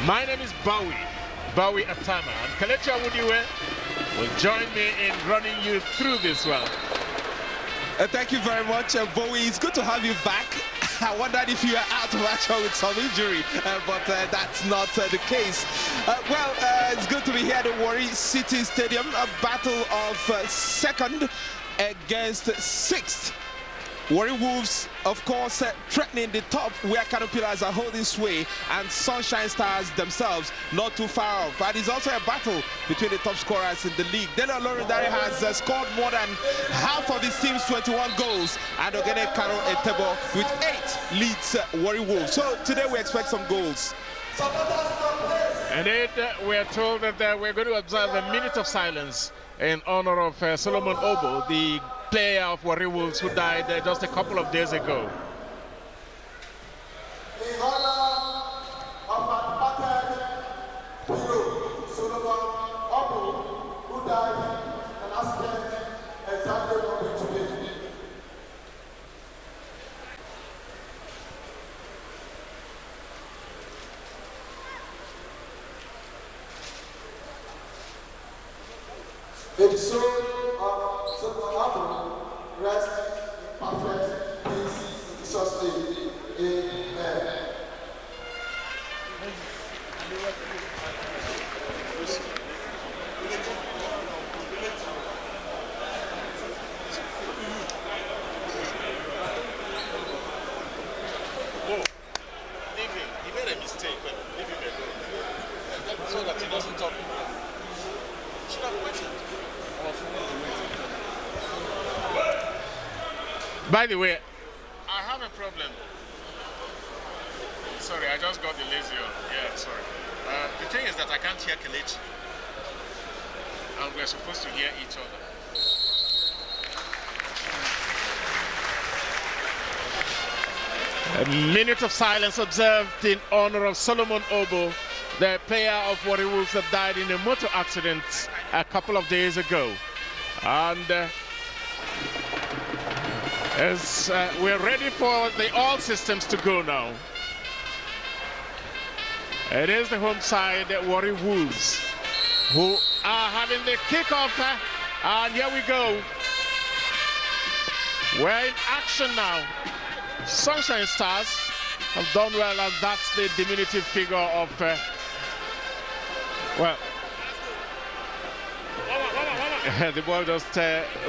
My name is Bowie Atama, and Kelechi Awudiwe will join me in running you through this one. Thank you very much, Bowie. It's good to have you back. I wondered if you are out of action with some injury, but that's not the case. It's good to be here at the Warri City Stadium, a battle of second against sixth. Warri Wolves, of course, threatening the top where Kano Pillars are holding sway, and Sunshine Stars themselves not too far off. And it's also a battle between the top scorers in the league. Dele Olorundare has scored more than half of his team's 21 goals, and Ogene Karo Etebo with 8 leads Warri Wolves. So today we expect some goals. And we're told that we're going to observe a minute of silence in honor of Solomon Obo, the player of Warri Wolves who died just a couple of days ago. In honor of our departed hero, Solomon Obo, who died in an accident exactly on the today. May the soul of Solomon Obo rest in perfect peace in Jesus' name. Amen. Leave him. He made a mistake, but leave him alone. So that he doesn't talk. He should have waited. By the way, I have a problem. Sorry, I just got the lazy on. Yeah, sorry. The thing is that I can't hear Kelechi. And we're supposed to hear each other. A minute of silence observed in honor of Solomon Obo, the player of Warri Wolves that died in a motor accident a couple of days ago. And as we're ready for the all systems to go now. It is the home side, Warri Wolves, who are having the kickoff, and here we go. We're in action now. Sunshine Stars have done well, and that's the diminutive figure of, the ball just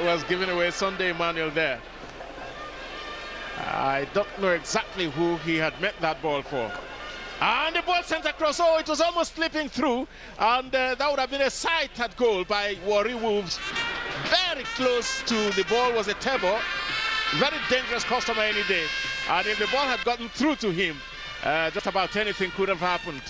was giving away Sunday Emmanuel there. I don't know exactly who he had met that ball for. And the ball sent across. Oh, it was almost slipping through. And that would have been a sight at goal by Warri Wolves. Very close to the ball was Etebo. Very dangerous customer any day. And if the ball had gotten through to him, just about anything could have happened.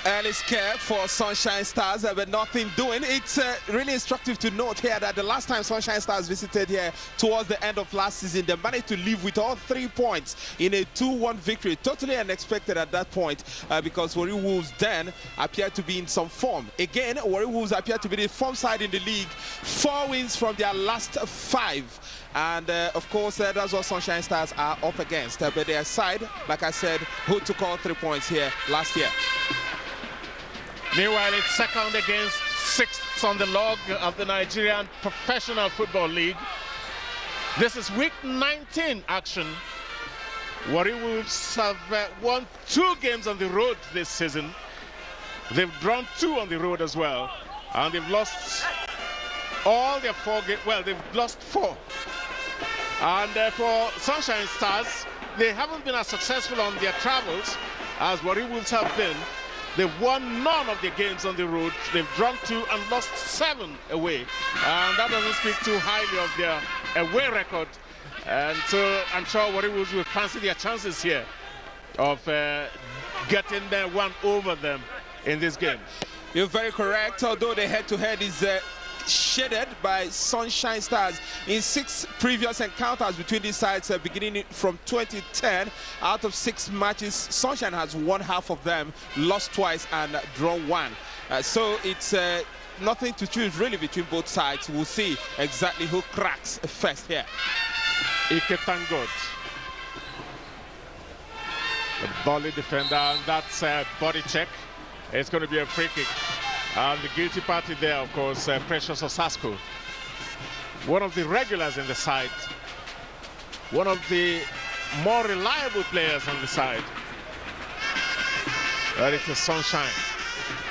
Early scare for Sunshine Stars, but nothing doing. It's really instructive to note here that the last time Sunshine Stars visited here towards the end of last season, they managed to leave with all 3 points in a 2-1 victory. Totally unexpected at that point because Warri Wolves then appeared to be in some form. Again, Warri Wolves appear to be the form side in the league. 4 wins from their last 5. And of course, that's what Sunshine Stars are up against. But their side, like I said, who took all 3 points here last year. Meanwhile, it's second against sixth on the log of the Nigerian Professional Football League. This is week 19 action. Warri Wolves have won 2 games on the road this season. They've drawn 2 on the road as well. And they've lost all their 4 games. Well, they've lost 4. And for Sunshine Stars, they haven't been as successful on their travels as Warri Wolves have been. They've won none of their games on the road. They've drawn 2 and lost 7 away. And that doesn't speak too highly of their away record. And so I'm sure Warri Wolves will fancy their chances here of getting one over them in this game. You're very correct, although the head-to-head is shaded by Sunshine Stars. In 6 previous encounters between these sides beginning from 2010, out of 6 matches, Sunshine has won half of them, lost twice and drawn 1. So it's nothing to choose really between both sides. We'll see exactly who cracks first here. Ike, thank God. The volley defender, and that's a body check. It's going to be a free kick. And the guilty party there, of course, Precious Osasco. One of the regulars in the side. One of the more reliable players on the side. But it's a Sunshine.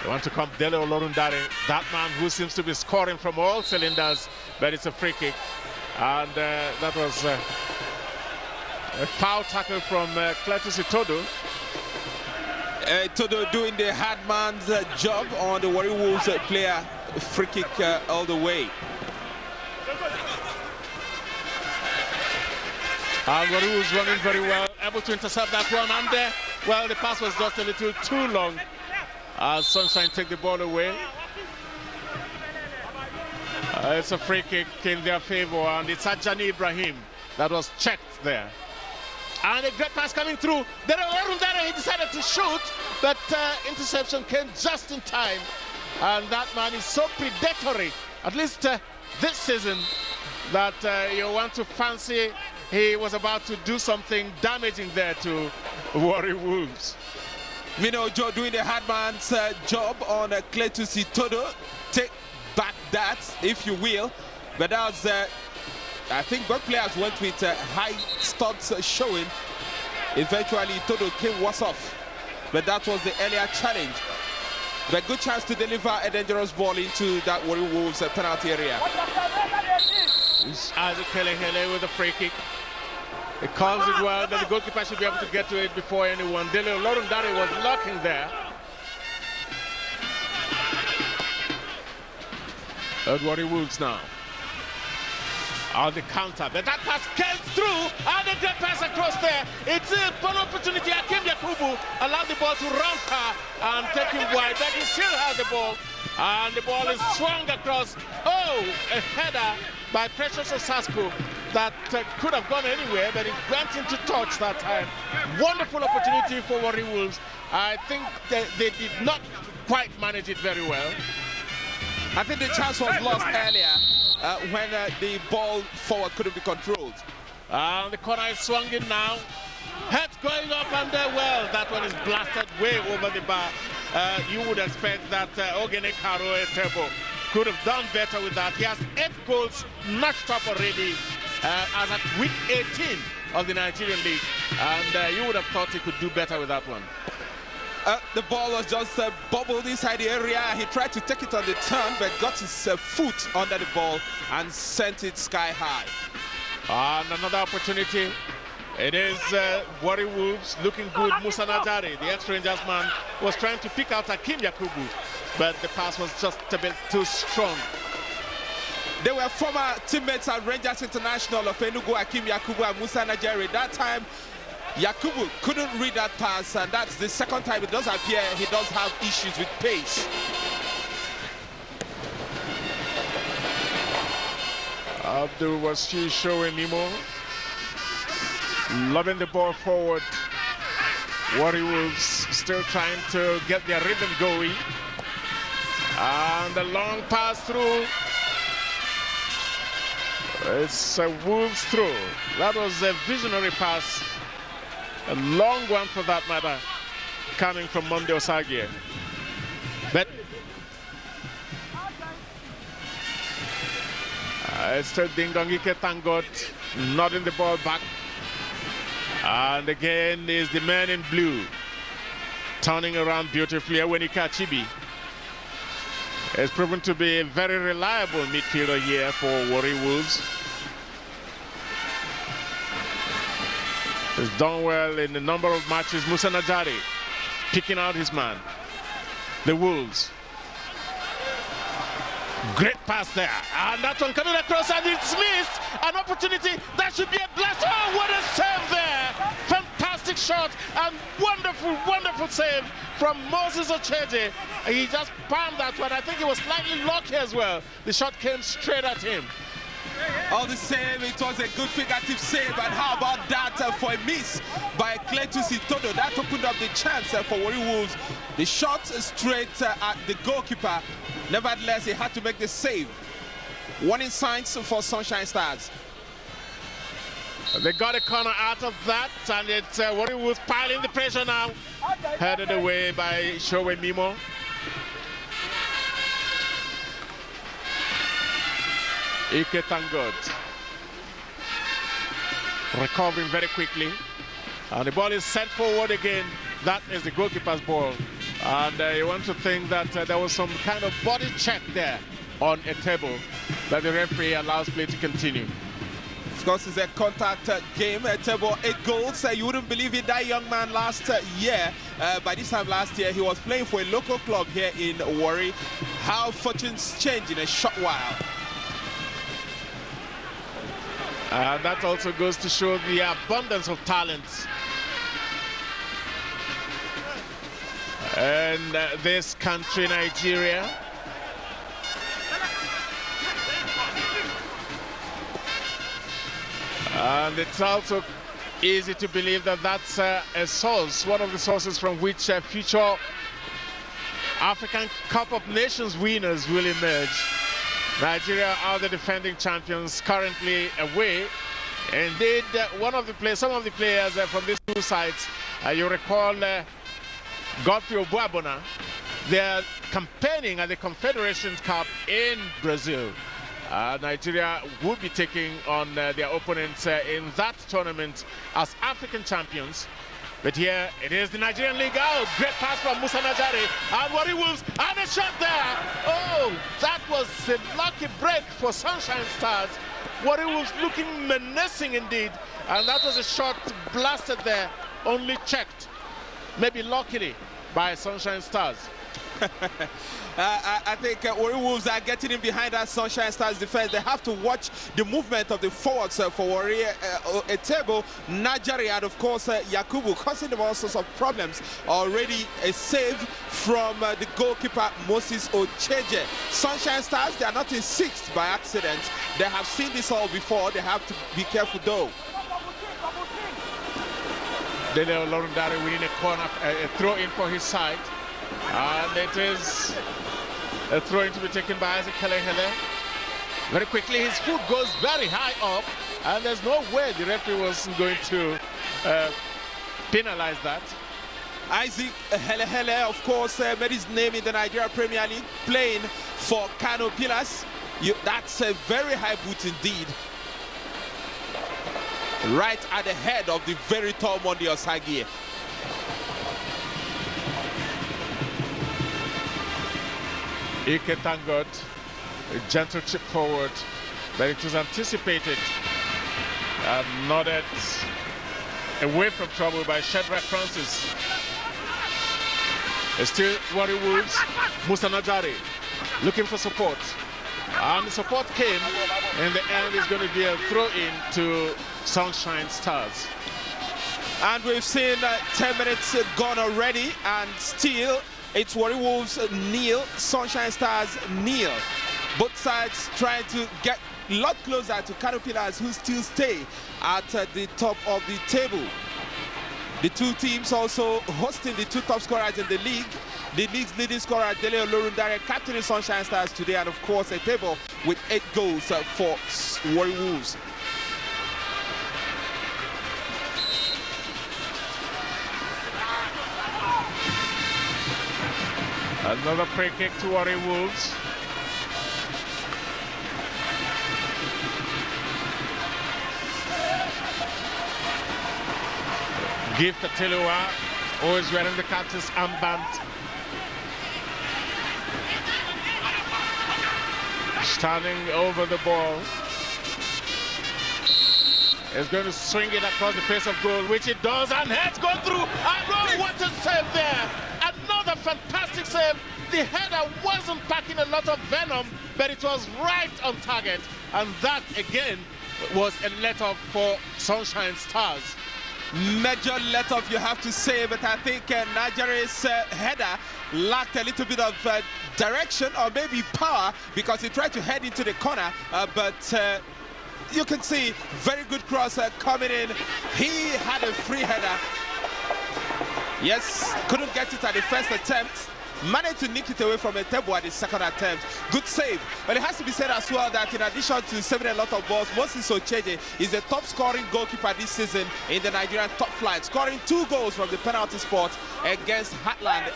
They want to come Dele Olorundare, that man who seems to be scoring from all cylinders, but it's a free kick. And that was a foul tackle from Cletus Itodo. Itodo doing the hard man's job on the Warri Wolves player. Free kick all the way. And Warri Wolves running very well, able to intercept that one. And well, the pass was just a little too long as Sunshine take the ball away. It's a free kick in their favor, and it's Ajani Ibrahim that was checked there. And a great pass coming through. He decided to shoot, but interception came just in time. And that man is so predatory, at least this season, that you want to fancy he was about to do something damaging there to Warri Wolves. Mino Joe doing the hard man's job on Cletus Itodo. Take back that, if you will. But that was, I think both players went with high studs showing. Eventually, Itodo came worse off. But that was the earlier challenge. But good chance to deliver a dangerous ball into that Warri Wolves penalty area. Isaac Kelehele with a free kick. It calls it well, but the goalkeeper should be able to get to it before anyone. Dele Olorundare was locking there. Warri Wolves now. On the counter, but that pass came through, and a great pass across there. It's a fun opportunity. Akim Yakubu allowed the ball to run far and take him wide, but he still has the ball, and the ball is swung across. Oh, a header by Precious Osasco that could have gone anywhere, but it went into touch that time. Wonderful opportunity for Warri Wolves. I think they did not quite manage it very well. I think the chance was lost earlier when the ball forward couldn't be controlled. And the corner is swung in now. Head going up, and well, that one is blasted way over the bar. You would expect that Ogene Karo Etebo could have done better with that. He has 8 goals notched up already as at week 18 of the Nigerian League. And you would have thought he could do better with that one. The ball was just bubbled inside the area. He tried to take it on the turn, but got his foot under the ball and sent it sky high. And another opportunity. It is Warri Wolves looking good. Musa Najari, the ex-Rangers man, was trying to pick out Akim Yakubu, but the pass was just a bit too strong. They were former teammates at Rangers International of Enugu, Akim Yakubu and Musa Najari. That time, Yakubu couldn't read that pass, and that's the second time it does appear he does have issues with pace. Abdul Wasi showing Nemo, lobbing the ball forward. Warri Wolves still trying to get their rhythm going. And the long pass through. It's a Wolves throw. That was a visionary pass. A long one for that matter, coming from Monday Osagie. But it's still Dingongike Tangot nodding the ball back. And again is the man in blue turning around beautifully. Ewenika Chibi has proven to be a very reliable midfielder here for Warri Wolves. He's done well in a number of matches. Musa Najari picking out his man. The Wolves. Great pass there. And that one coming across, and it's missed. An opportunity. That should be a blast. Oh, what a save there. Fantastic shot and wonderful, wonderful save from Moses Ocheje. He just palmed that one. I think he was slightly lucky as well. The shot came straight at him. All the same, it was a good fingertip save, and how about that for a miss by Cletus Itodo? That opened up the chance for Warri Wolves. The shot straight at the goalkeeper. Nevertheless, he had to make the save. Warning signs for Sunshine Stars. They got a corner out of that, and it's Warri Wolves piling the pressure now. Headed away by Showe Mimo. Ike Tangod recovering very quickly, and the ball is sent forward again. That is the goalkeeper's ball, and you want to think that there was some kind of body check there on a table that the referee allows play to continue. Of course, it's a contact game. Table 8 goals. You wouldn't believe it. That young man last year, by this time last year, he was playing for a local club here in Warri. How fortunes change in a short while. And that also goes to show the abundance of talents in this country, Nigeria. And it's also easy to believe that that's a source, one of the sources from which future African Cup of Nations winners will emerge. Nigeria are the defending champions, currently away. Indeed, some of the players from these two sides, you recall Godfrey Obuabona, they're campaigning at the Confederations Cup in Brazil. Nigeria will be taking on their opponents in that tournament as African champions. But here it is the Nigerian League. Oh, great pass from Musa Najari. And Warri Wolves, and a shot there. Oh, that was a lucky break for Sunshine Stars. Warri Wolves looking menacing indeed. And that was a shot blasted there, only checked, maybe luckily, by Sunshine Stars. I think Warri Wolves are getting in behind that Sunshine Stars defense. They have to watch the movement of the forwards for Warri, Etebo, Najari, and of course Yakubu, causing them all sorts of problems. Already a save from the goalkeeper Moses Ocheje. Sunshine Stars, they are not in sixth by accident. They have seen this all before. They have to be careful though. Dele Olorundare winning a corner, a throw in for his side. And it is a throw-in to be taken by Isaac Helehele. Very quickly, his foot goes very high up, and there's no way the referee was going to penalize that. Isaac Helehele, of course, made his name in the Nigeria Premier League, playing for Kano Pillars. That's a very high boot indeed. Right at the head of the very tall Monday Osagie. Ike Tangod, a gentle chip forward, but it was anticipated and nodded away from trouble by Shadrach Francis. It's still Warri Wolves, Musa Najari looking for support. And the support came. In the end, it's going to be a throw-in to Sunshine Stars. And we've seen 10 minutes gone already, and still it's Warri Wolves nil, Sunshine Stars nil. Both sides trying to get a lot closer to Kano Pillars, who still stay at the top of the table. The two teams also hosting the two top scorers in the league. The league's leading scorer, Dele Olorundare, captaining Sunshine Stars today, and of course a table with 8 goals for Warri Wolves. Another free kick to Warri Wolves. Gift Atelua, always wearing the captain's armband. Standing over the ball. Is going to swing it across the face of goal, which it does, and heads go through. And oh, what a save there! Another fantastic save. The header wasn't packing a lot of venom, but it was right on target. And that, again, was a let-off for Sunshine Stars. Major let-off, you have to say, but I think Nigeria's header lacked a little bit of direction or maybe power, because he tried to head into the corner, but you can see very good cross coming in. He had a free header. Yes, couldn't get it at the first attempt, managed to nick it away from Etebo at the second attempt. Good save. But it has to be said as well that in addition to saving a lot of balls, Moses Ocheje is the top scoring goalkeeper this season in the Nigerian top flight, scoring 2 goals from the penalty spot against Heartland.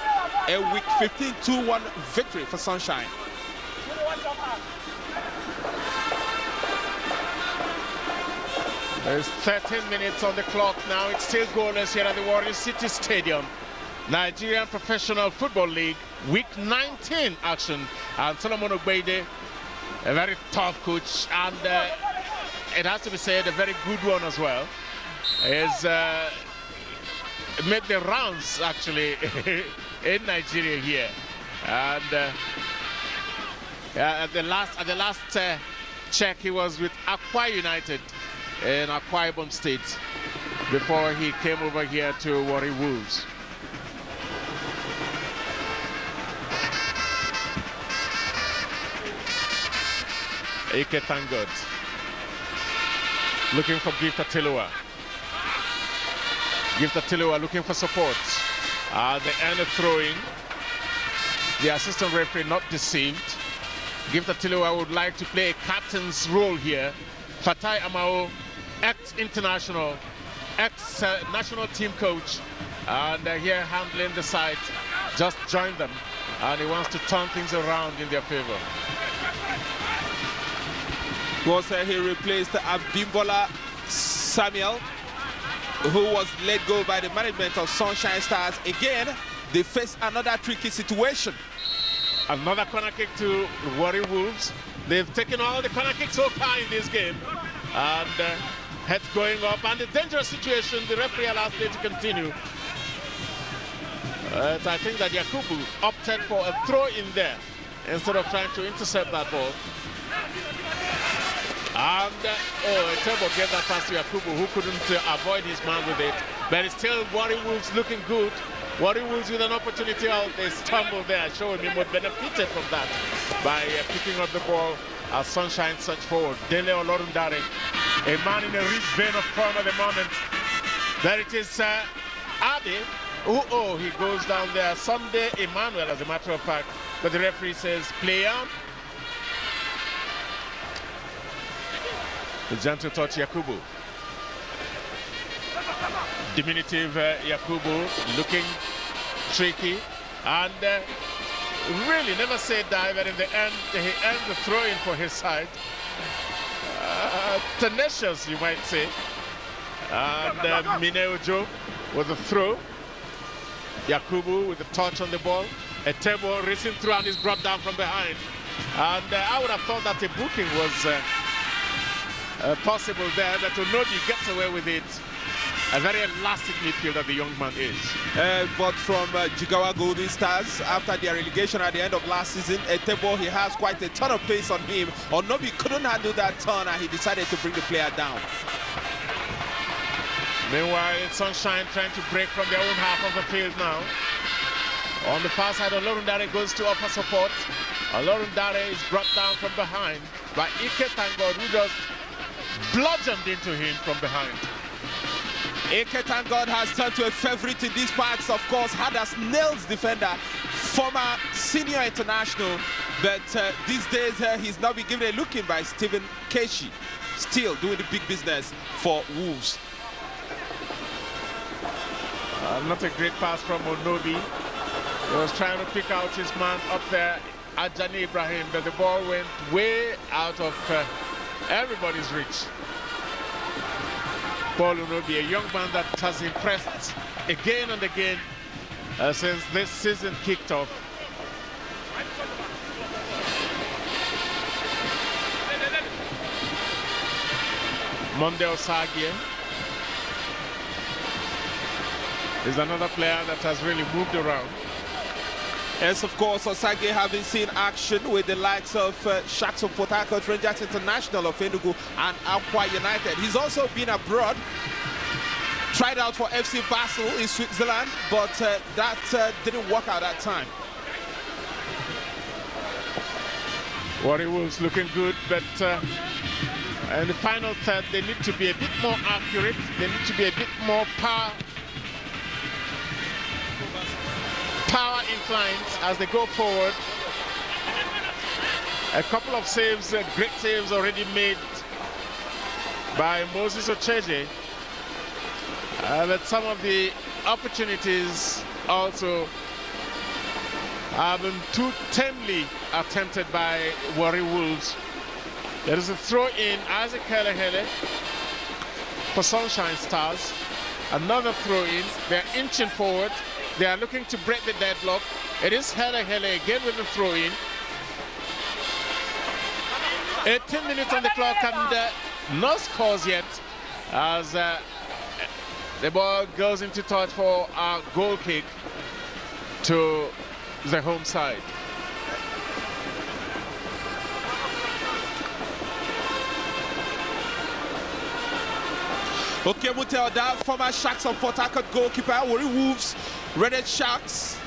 A week 15 2-1 victory for Sunshine. There's 13 minutes on the clock now. It's still goalless here at the Warrior City Stadium. Nigerian Professional Football League, Week 19 action. And Solomon Ogbeide, a very tough coach, and it has to be said, a very good one as well. Is made the rounds actually in Nigeria here, and at the last check he was with Akwa United in Akwa Ibom State before he came over here to Warri Wolves. Ike Tangod looking for Gift Atilua. Gift Atilua looking for support. The end of throwing. The assistant referee not deceived. Gift Atilua would like to play a captain's role here. Fatai Amao, ex-international, ex-national team coach, and here handling the side, just joined them, and he wants to turn things around in their favor. He replaced Abimbola Samuel, who was let go by the management of Sunshine Stars. Again, they face another tricky situation. Another corner kick to Warri Wolves. They've taken all the corner kicks so far in this game. And heads going up. And the dangerous situation, the referee allows play to continue. I think that Yakubu opted for a throw in there instead of trying to intercept that ball. And Etebo gave that pass to Yakubu, who couldn't avoid his man with it. But it's still Warri Wolves looking good. Warri Wolves with an opportunity out. They stumbled there. Showing him what benefited from that by picking up the ball as Sunshine surged forward. Dele Olorundare, a man in a rich vein of form at the moment. There it is, Adi. He goes down there. Sunday Emmanuel, as a matter of fact. But the referee says, play on. The gentle touch, Yakubu. Diminutive Yakubu, looking tricky, and really never say die, but in the end, he ends the throw-in for his side. Tenacious, you might say. And Mineojo with the throw. Yakubu with the touch on the ball. Etebo racing through and is brought down from behind. And I would have thought that a booking was possible there, but Onobi gets away with it. A very elastic midfielder the young man is. But from Jigawa Golden Stars, after their relegation at the end of last season, Etebo, he has quite a ton of pace on him. Onobi couldn't handle that turn and he decided to bring the player down. Meanwhile, Sunshine trying to break from their own half of the field now. On the far side, Olorundare goes to offer support. Olorundare is brought down from behind by Ike Tangod, who just bludgeoned into him from behind. Ike Tangod has turned to a favorite in these parts, of course, had as nails defender, former senior international, but these days he's now been given a look in by Stephen Keshi, still doing the big business for Wolves. Not a great pass from Onobi. He was trying to pick out his man up there, Ajani Ibrahim, but the ball went way out of everybody's reach. Paul Onobi, a young man that has impressed again and again since this season kicked off. Monde Osagie is another player that has really moved around. Yes, of course, Osagie having seen action with the likes of Sharks of Port Harcourt, Rangers International of Enugu, and Akwa United. He's also been abroad, tried out for FC Basel in Switzerland, but that didn't work out that time. Warri Wolves looking good, but in the final third, they need to be a bit more accurate. They need to be a bit more power lines as they go forward. A couple of saves, great saves already made by Moses Ocheje. But some of the opportunities also have been too tamely attempted by Warri Wolves. There is a throw in, Isaac Hele for Sunshine Stars. Another throw in. They're inching forward. They are looking to break the deadlock. It is Hele again with the throw in. 18 minutes on the clock and no scores yet as the ball goes into touch for a goal kick to the home side. Okay, Mutel, that former Sharks of Port Harcourt goalkeeper, Warri Wolves, Red Sharks.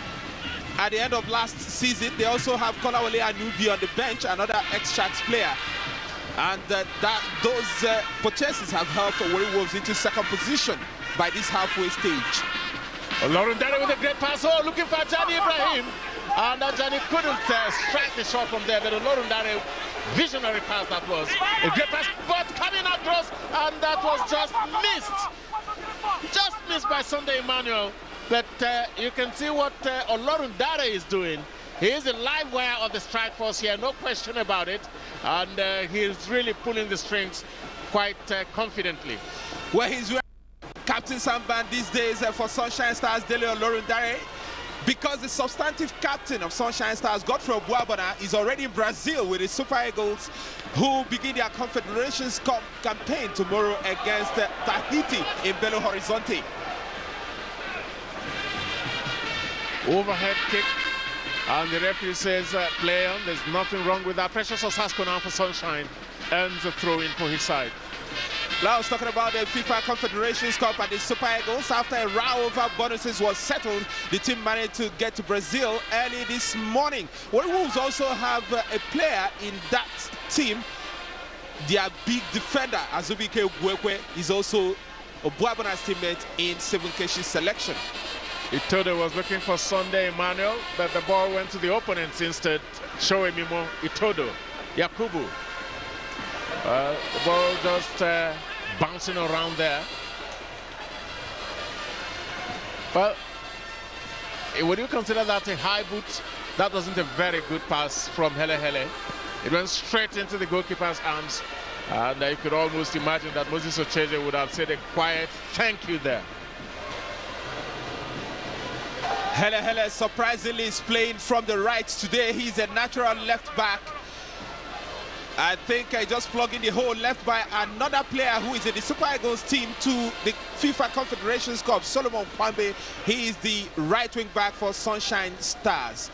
At the end of last season, they also have Kolawole Anubi on the bench, another ex-Sharks player. And those purchases have helped Warri Wolves into second position by this halfway stage. Lauren Dare with a great pass. Oh, looking for Johnny Ibrahim. And Johnny couldn't strike the shot from there, but Lauren Dare, visionary pass that was. A great pass, but coming across, and that was just missed. Just missed by Sunday Emmanuel. But you can see what Olorun Dare is doing. He is a live wire of the strike force here, no question about it. And he is really pulling the strings quite confidently. Well, he's wearing Captain Samban these days for Sunshine Stars, Dele Olorun Dare, because the substantive captain of Sunshine Stars, Godfrey Obuabona, is already in Brazil with the Super Eagles, who begin their Confederations Cup campaign tomorrow against Tahiti in Belo Horizonte. Overhead kick, and the referee says play on. There's nothing wrong with that. Precious Osasco now for Sunshine earns a throw in for his side. Now I was talking about the FIFA Confederations Cup and the Super Eagles. After a row over bonuses was settled, the team managed to get to Brazil early this morning. Warri Wolves also have a player in that team. Their big defender, Azubike Bwekwe, is also Obuabona's teammate in 7K's selection. Itodo was looking for Sunday Emmanuel, but the ball went to the opponents instead. Shoemimo Itodo, Yakubu. The ball just bouncing around there. But would you consider that a high boot? That wasn't a very good pass from Hele. It went straight into the goalkeeper's arms. And you could almost imagine that Moses Ocheje would have said a quiet thank you there. Hele surprisingly is playing from the right today. He's a natural left back. I think I just plug in the hole left by another player who is in the Super Eagles team to the FIFA Confederations Cup, Solomon Kwambe. He is the right wing back for Sunshine Stars.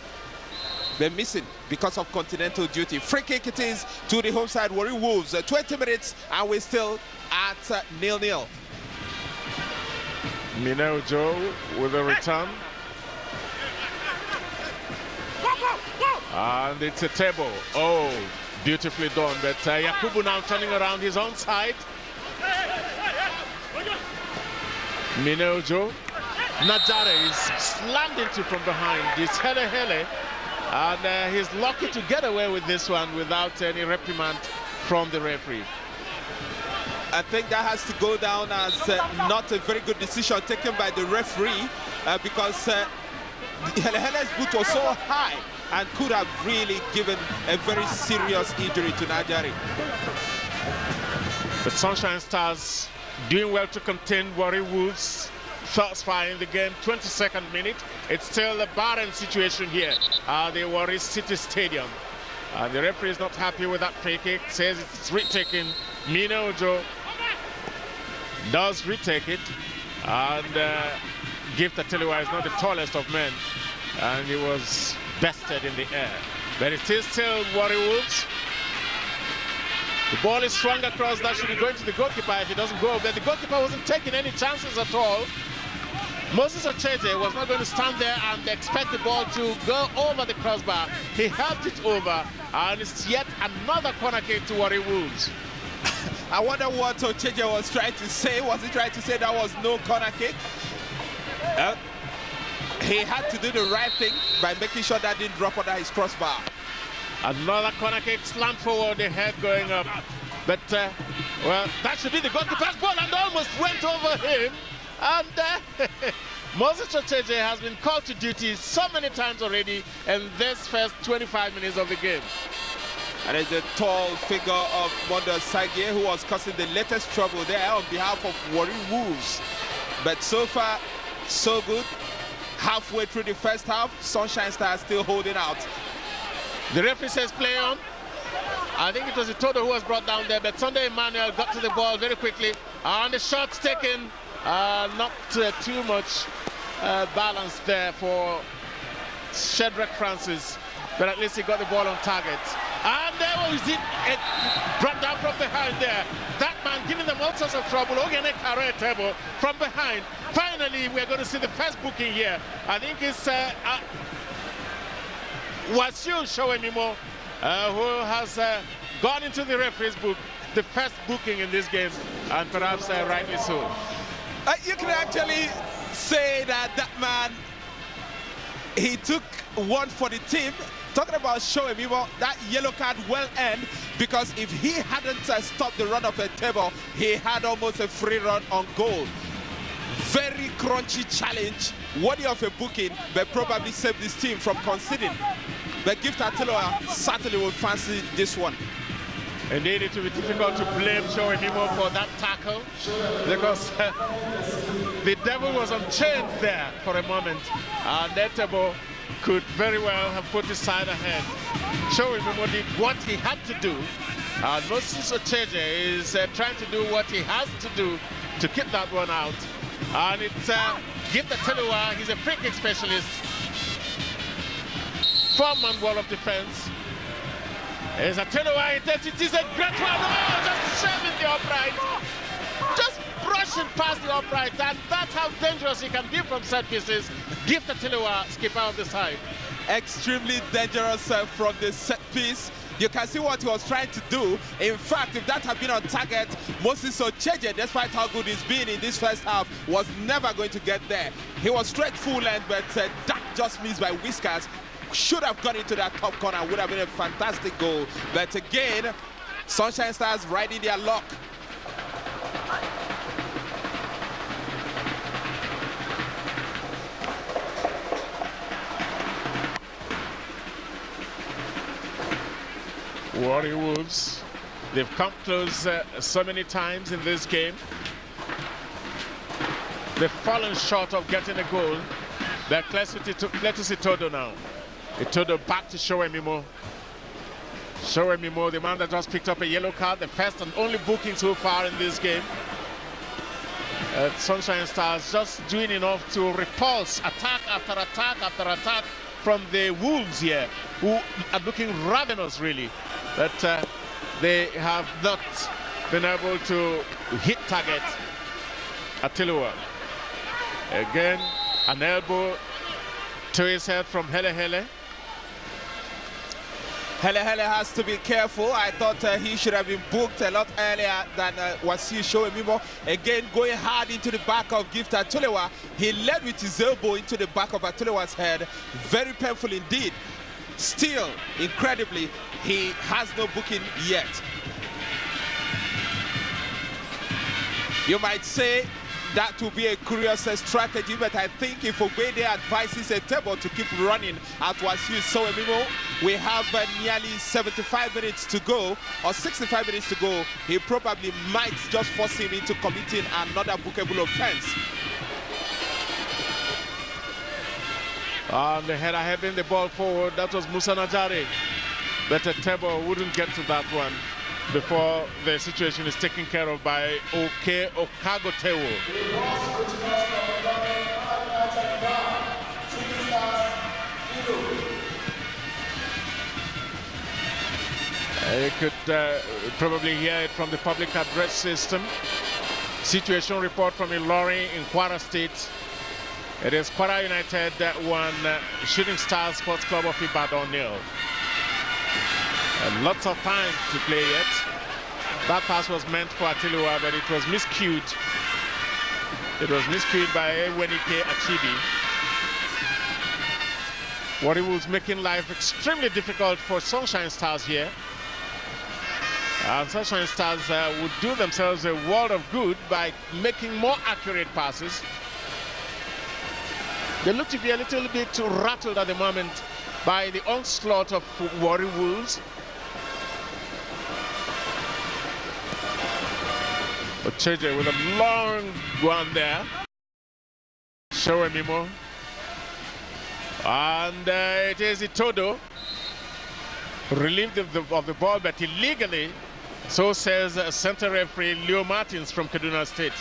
They're missing because of continental duty. Free kick it is to the home side, Warri Wolves. 20 minutes and we're still at 0-0. Mineo Joe with a return. And it's a table. Oh, beautifully done. But Yakubu now turning around his own side. Mineo Joe. Najare is slammed into from behind. It's Hele. And he's lucky to get away with this one without any reprimand from the referee. I think that has to go down as not a very good decision taken by the referee because Hele's boot was so high and could have really given a very serious injury to Najari. But Sunshine Stars doing well to contain Warri Wolves. Thus far in the game, 22nd minute. It's still a barren situation here at the Warri City Stadium. And the referee is not happy with that free kick, says it's retaken. Mineo Joe does retake it. And Gift Ateliwa is not the tallest of men. And he was bested in the air. But it is still Warri Wolves. The ball is swung across. That should be going to the goalkeeper if it doesn't go. But the goalkeeper wasn't taking any chances at all. Moses Ocheje was not going to stand there and expect the ball to go over the crossbar. He helped it over, and it's yet another corner kick to Warri Wolves. I wonder what Ocheje was trying to say. Was he trying to say that was no corner kick? He had to do the right thing by making sure that didn't drop under his crossbar. Another corner kick slant forward, the head going up. But, well, that should be the goalkeeper's ball, and almost went over him. And Moses Ocheje has been called to duty so many times already in this first 25 minutes of the game. And it's the tall figure of Mondo Sagie, who was causing the latest trouble there on behalf of Warri Wolves. But so far, so good. Halfway through the first half, Sunshine Stars still holding out. The referee says play on. I think it was Itodo who was brought down there, but Sunday Emmanuel got to the ball very quickly. And the shot's taken, not too much balance there for Shedrack Francis, but at least he got the ball on target. And there was it brought down from behind there. That man giving them all sorts of trouble. Ogene Kare Tebo from behind. Finally, we're going to see the first booking here. I think it's Wasiu Showemimo, who has gone into the referee's book, the first booking in this game, and perhaps rightly so. You can actually say that that man, he took one for the team. Talking about Showemimo, that yellow card well earned, because if he hadn't stopped the run of a table, he had almost a free run on goal. Very crunchy challenge, worthy of a booking, but probably saved this team from conceding. But Gift Atiloa certainly will fancy this one. Indeed, it will be difficult to blame Showemimo for that tackle, because the devil was unchained there for a moment, and Etebo could very well have put his side ahead. Showemimo did what he had to do, and Moses Ocheje is trying to do what he has to do to keep that one out. And it's Gift Atiloa, he's a free kick specialist. Four-man wall of defense. Is Atiloa, it is a great one. Oh, just shaving the upright. Just brushing past the upright, and that's how dangerous he can be from set pieces. Gift Atiloa, skipper of the side. Extremely dangerous from the set piece. You can see what he was trying to do. In fact, if that had been on target, Moses Ocheje, despite how good he's been in this first half, was never going to get there. He was straight full length, but that just missed by whiskers. Should have gone into that top corner, would have been a fantastic goal. But again, Sunshine Stars riding their luck. Warri Wolves, they've come close so many times in this game. They've fallen short of getting a goal. They're close to Itodo now. Itodo back to Showemimo. Showemimo, the man that just picked up a yellow card, the first and only booking so far in this game. Sunshine Stars just doing enough to repulse attack after attack after attack from the Wolves here, who are looking ravenous really. But they have not been able to hit target. Atiloa. Again, an elbow to his head from Hele Hele. Hele Hele has to be careful. I thought he should have been booked a lot earlier than Wasiu Showemimo. Again, going hard into the back of Gift Atiloa. He led with his elbow into the back of Atiloa's head. Very painful indeed. Still, incredibly, he has no booking yet. You might say that will be a curious strategy, but I think if Obede advises a table to keep running at Wasiu Showemimo, we have nearly 75 minutes to go, or 65 minutes to go. He probably might just force him into committing another bookable offense. And the header heading the ball forward, that was Musa Najari. But Tebo wouldn't get to that one before the situation is taken care of by Oke Okagotewo. You could probably hear it from the public address system. Situation report from Ilori in Kwara State. It is Kwara United 1, Shooting Stars Sports Club of Ibadan 0. And lots of time to play yet. That pass was meant for Atiloa, but it was miscued. It was miscued by Wenike Achibi. Warri Wolves making life extremely difficult for Sunshine Stars here. And Sunshine Stars would do themselves a world of good by making more accurate passes. They look to be a little bit rattled at the moment by the onslaught of Warri Wolves. But Cheje with a long one there. Showemimo. And it is Itodo relieved of the ball, but illegally. So says center referee Leo Martins from Kaduna State.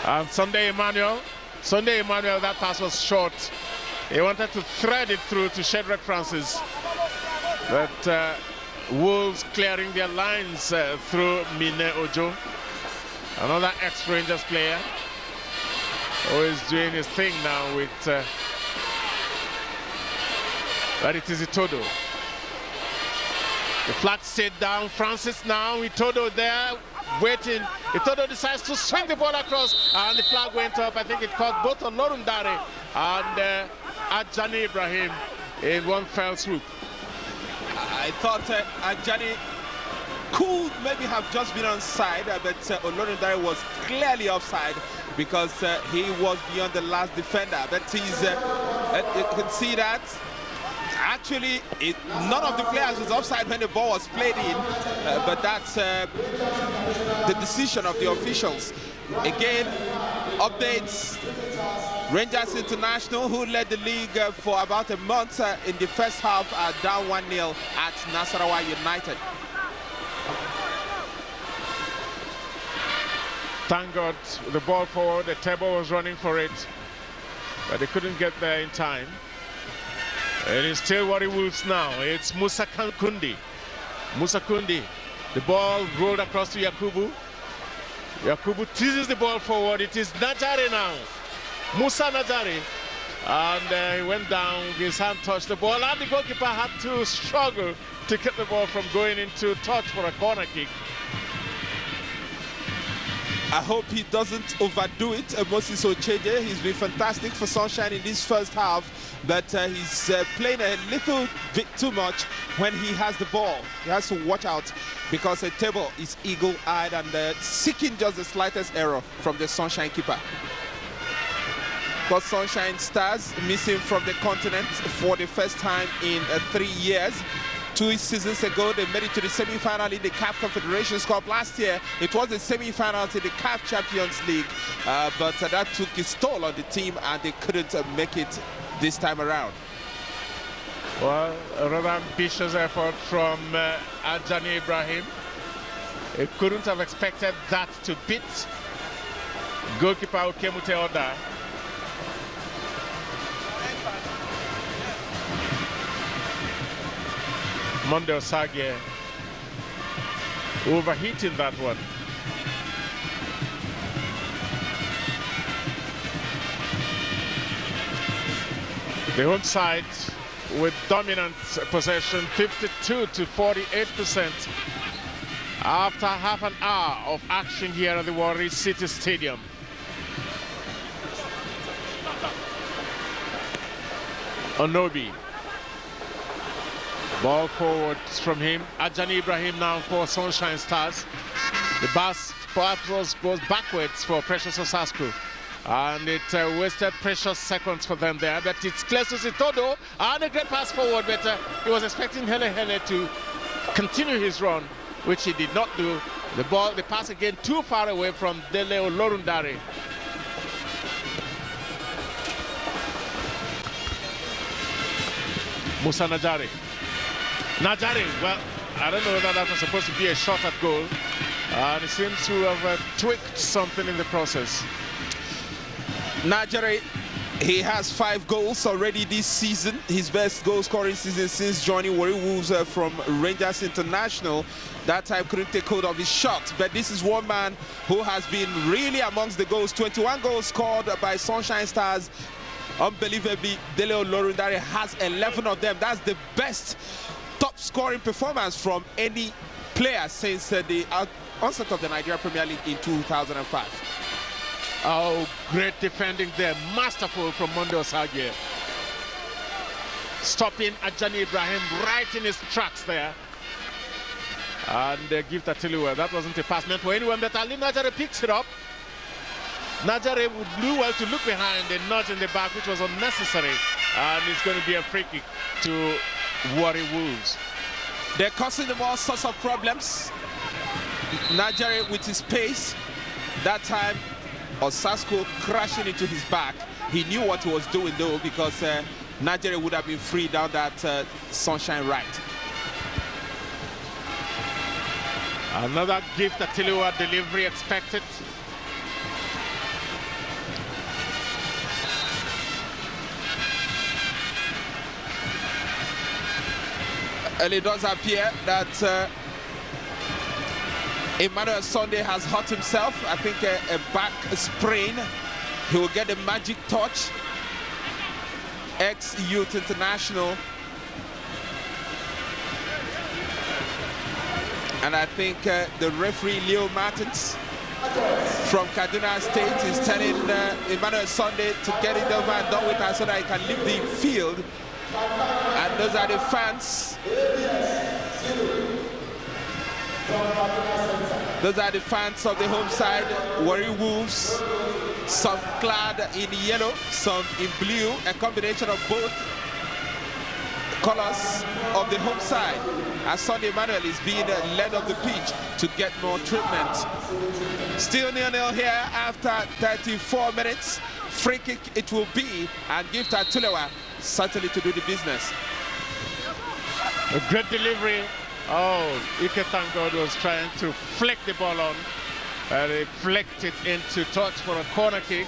And Sunday Emmanuel, that pass was short. He wanted to thread it through to Shedrack Francis. But Wolves clearing their lines through Mine Ojo. Another ex-Rangers player who is doing his thing now with... but it is Itodo. The flag set down. Francis now. Itodo there, waiting. Itodo decides to swing the ball across, and the flag went up. I think it caught both Olorundare and Ajani Ibrahim in one fell swoop. I thought Ajani could maybe have just been onside, but Olorundare was clearly offside because he was beyond the last defender. But he's, you can see that. Actually, none of the players was offside when the ball was played in, but that's the decision of the officials. Again, updates. Rangers International, who led the league for about a month in the first half, are down 1-0 at Nasarawa United. Thank God the ball forward, the table was running for it, but they couldn't get there in time. It is still Warri Wolves now. It's Musa Kundi. Musa Kundi. The ball rolled across to Yakubu. Yakubu teases the ball forward. It is Najari now. Musa Najari. And he went down. His hand touched the ball. And the goalkeeper had to struggle to keep the ball from going into touch for a corner kick. I hope he doesn't overdo it. Moses Ocheje, he's been fantastic for Sunshine in this first half, but he's playing a little bit too much when he has the ball. He has to watch out because the table is eagle-eyed and seeking just the slightest error from the Sunshine keeper. But Sunshine Stars missing from the continent for the first time in 3 years. 2 seasons ago, they made it to the semi-final in the CAF Confederations Cup. Last year, it was the semi-finals in the CAF Champions League, but that took its toll on the team, and they couldn't make it this time around. Well, a rather ambitious effort from Ajani Ibrahim. He couldn't have expected that to beat goalkeeper Okemute Oda. Monde Osage overheating that one. The home side with dominant possession, 52 to 48% after half an hour of action here at the Warri City Stadium. Onobi. Ball forward from him. Ajani Ibrahim now for Sunshine Stars. The pass goes backwards for Precious Osasco. And it wasted precious seconds for them there. But it's close to Itodo. And a great pass forward. But he was expecting Hele Hele to continue his run, which he did not do. The pass again too far away from Dele Olorundare. Musa Najari. Najari, well, I don't know whether that was supposed to be a shot at goal. And he seems to have tweaked something in the process. Najari, he has 5 goals already this season. His best goal scoring season since joining Warri Wolves from Rangers International. That time couldn't take hold of his shot. But this is one man who has been really amongst the goals. 21 goals scored by Sunshine Stars Unbelievably, Dele Olorundare has 11 of them. That's the best top scoring performance from any player since the onset of the Nigeria Premier League in 2005. Oh, great defending there. Masterful from Mondo Osage. Stopping Ajani Ibrahim right in his tracks there. And give to Tiliwa. That wasn't a pass meant for anyone, but Ali Najare picks it up. Najare would do well to look behind and not in the back, which was unnecessary. And it's going to be a free kick to Warri Wolves. They're causing them all sorts of problems. Najare with his pace. That time, Osasco crashing into his back. He knew what he was doing though, because Najare would have been free down that Sunshine right. Another gift at Tiliwa delivery expected. And it does appear that Emmanuel Sunday has hurt himself. I think a back sprain. He will get a magic touch. Ex-Youth International. And I think the referee, Leo Martins, from Kaduna State, is telling Emmanuel Sunday to get it over and done with so that he can leave the field. And those are the fans. Those are the fans of the home side, Warri Wolves. Some clad in yellow, some in blue, a combination of both colors of the home side. As Sunday Emmanuel is being led off the pitch to get more treatment. Still 0-0 here after 34 minutes. Free kick it will be, and give to Tulewa certainly to do the business. A great delivery. Oh, Ike thank God was trying to flick the ball on. And he flicked it into touch for a corner kick.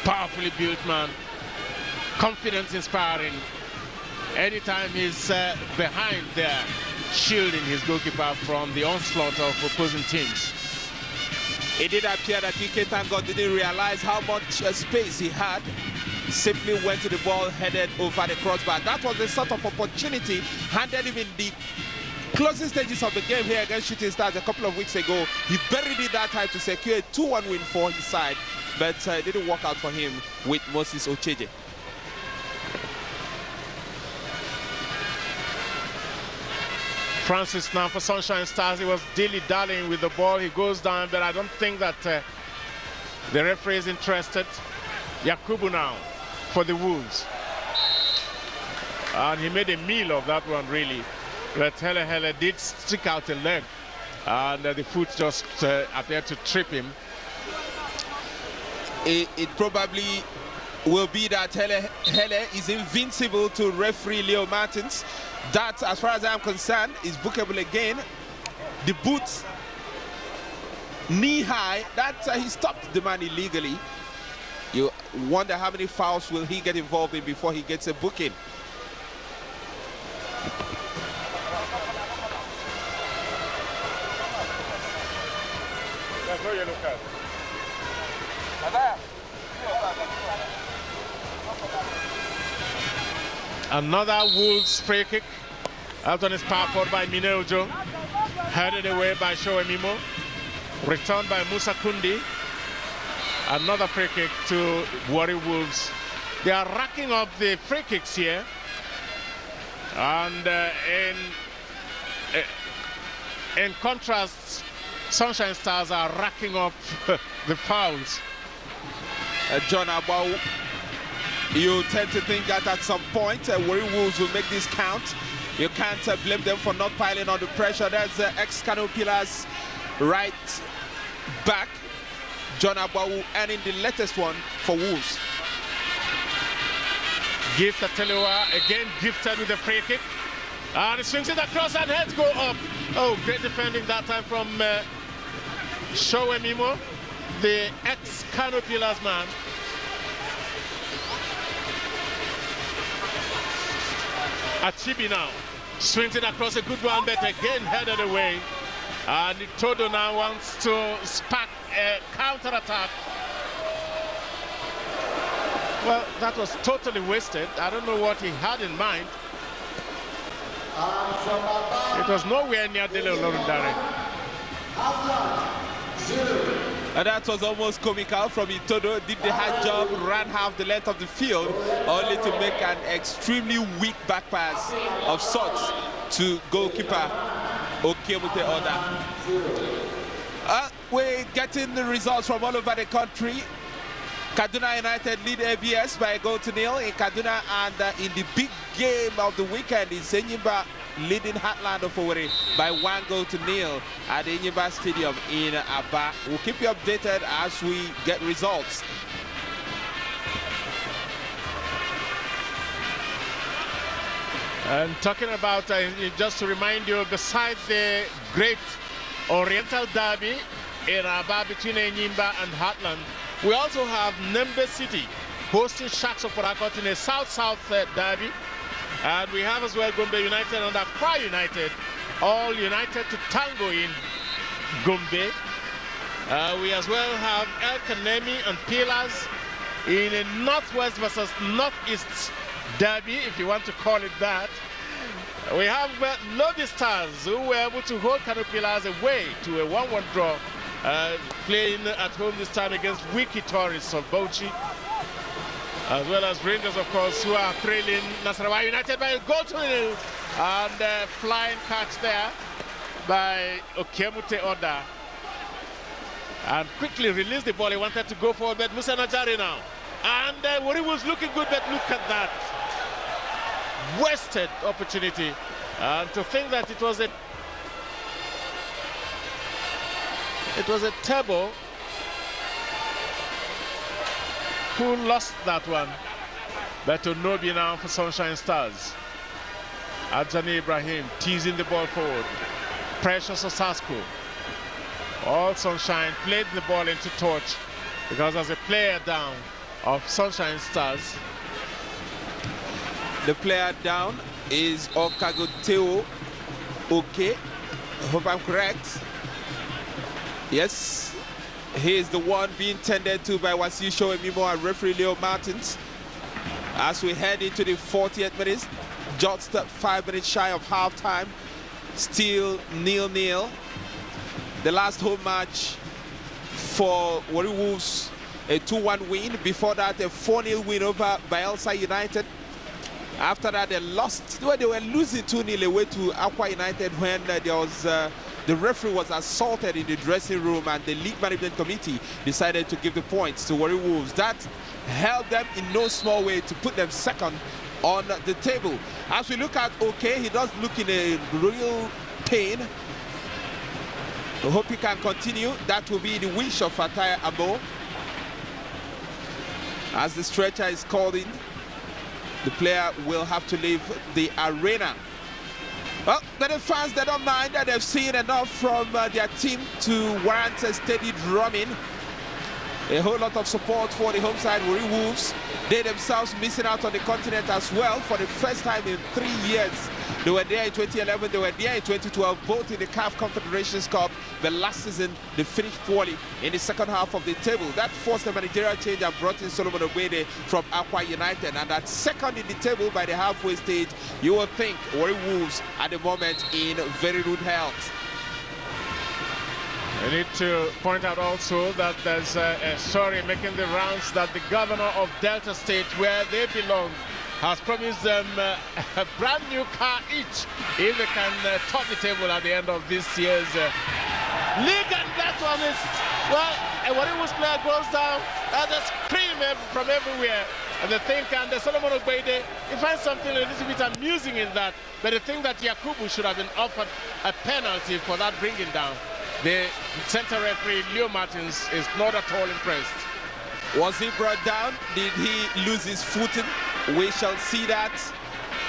Powerfully built man. Confidence inspiring. Anytime he's behind there, shielding his goalkeeper from the onslaught of opposing teams. It did appear that Ike thank God didn't realize how much space he had. Simply went to the ball, headed over the crossbar. That was the sort of opportunity handed him in the closing stages of the game here against Shooting Stars a couple of weeks ago. He buried it that time to secure a 2-1 win for his side, but it didn't work out for him with Moses Ocheje. Francis now for Sunshine Stars. He was dilly-dallying with the ball. He goes down, but I don't think that the referee is interested. Yakubu now for the Wolves. And he made a meal of that one, really. But Hele did stick out a leg. And the foot just appeared to trip him. It probably will be that Hele is invincible to referee Leo Martins. That, as far as I'm concerned, is bookable again. The boots, knee high, that he stopped the man illegally. You wonder how many fouls will he get involved in before he gets a booking. Another Wolves free kick out on his power forward by Mineojo, headed away by Shoemimo, returned by Musa Kundi. Another free kick to Warri Wolves. They are racking up the free kicks here, and in contrast, Sunshine Stars are racking up the fouls. John Abau, you tend to think that at some point Warri Wolves will make this count. You can't blame them for not piling on the pressure. There's ex-Kano Pillars right back, John Abau, earning the latest one for Wolves. Gift Atelewa again gifted with a free kick. And he swings it across and heads go up. Oh, great defending that time from Shoemimo, the ex-Kano Pillars man. Achibi now swings it across, a good one, but again headed away. And Todo now wants to spark a counter-attack. Well, that was totally wasted. I don't know what he had in mind. It was nowhere near Dele Olorundare. And that was almost comical from Itodo. Did the hard job, ran half the length of the field, only to make an extremely weak back pass of sorts to goalkeeper Okemute Oda. We're getting the results from all over the country. Kaduna United lead ABS by a goal to nil in Kaduna, and in the big game of the weekend is Enyimba leading Heartland of Owerri by 1 goal to nil at the Enyimba Stadium in Aba. We'll keep you updated as we get results. And talking about, just to remind you, besides the great Oriental Derby in Aba between Enyimba and Heartland, we also have Nembe City hosting Sharks of Port Harcourt in a South-South derby. And we have as well Gombe United and Accra United, all united to tango in Gombe. We as well have El Kanemi and Pillars in a Northwest versus Northeast derby, if you want to call it that. We have Lobby Stars, who were able to hold Kano Pillars away to a 1-1 draw, playing at home this time against Wiki Tourists of Bauchi. As well as Rangers, of course, who are trailing Nasarawa United by a goal to nil. And flying catch there by Okemute Oda. And quickly released the ball. He wanted to go forward, but Musa Najari now. And Warri was looking good, but look at that. Wasted opportunity. And to think that it was a Tebo who lost that one. But Onobi now for Sunshine Stars. Adjani Ibrahim teasing the ball forward. Precious Osasco. All Sunshine played the ball into Torch because as a player down of Sunshine Stars. The player down is Okagoteo Oke. I hope I'm correct. Yes. He is the one being tended to by Wasiu Shoemimo and referee Leo Martins. As we head into the 40th minute, just 5 minutes shy of halftime, still 0-0. The last home match for Warri Wolves, a 2-1 win. Before that, a 4-0 win over Bayelsa United. After that, they lost. They were losing 2-0 away to Aqua United when there was the referee was assaulted in the dressing room, and the league management committee decided to give the points to Warri Wolves. That helped them in no small way to put them second on the table. As we look at OK, he does look in a real pain. I hope he can continue. That will be the wish of Fatai Abo. As the stretcher is called in, the player will have to leave the arena. Well, the fans, they don't mind that they've seen enough from their team to warrant a steady drumming. A whole lot of support for the home side, Warri Wolves. They themselves missing out on the continent as well for the first time in 3 years. They were there in 2011, they were there in 2012, both in the CAF Confederations Cup. The last season, they finished poorly in the second half of the table. That forced a managerial change and brought in Solomon Obede from Aqua United. And at second in the table by the halfway stage, you will think Warri Wolves at the moment in very rude health. I need to point out also that there's a story making the rounds that the governor of Delta State, where they belong, has promised them a brand new car each if they can top the table at the end of this year's league. And that one is, well, a Warri Wolves player goes down and they scream from everywhere. And they think, and Solomon Obede, you find something a little bit amusing in that, but they think that Yakubu should have been offered a penalty for that bringing down. The center referee, Leo Martins, is not at all impressed. Was he brought down? Did he lose his footing? We shall see that.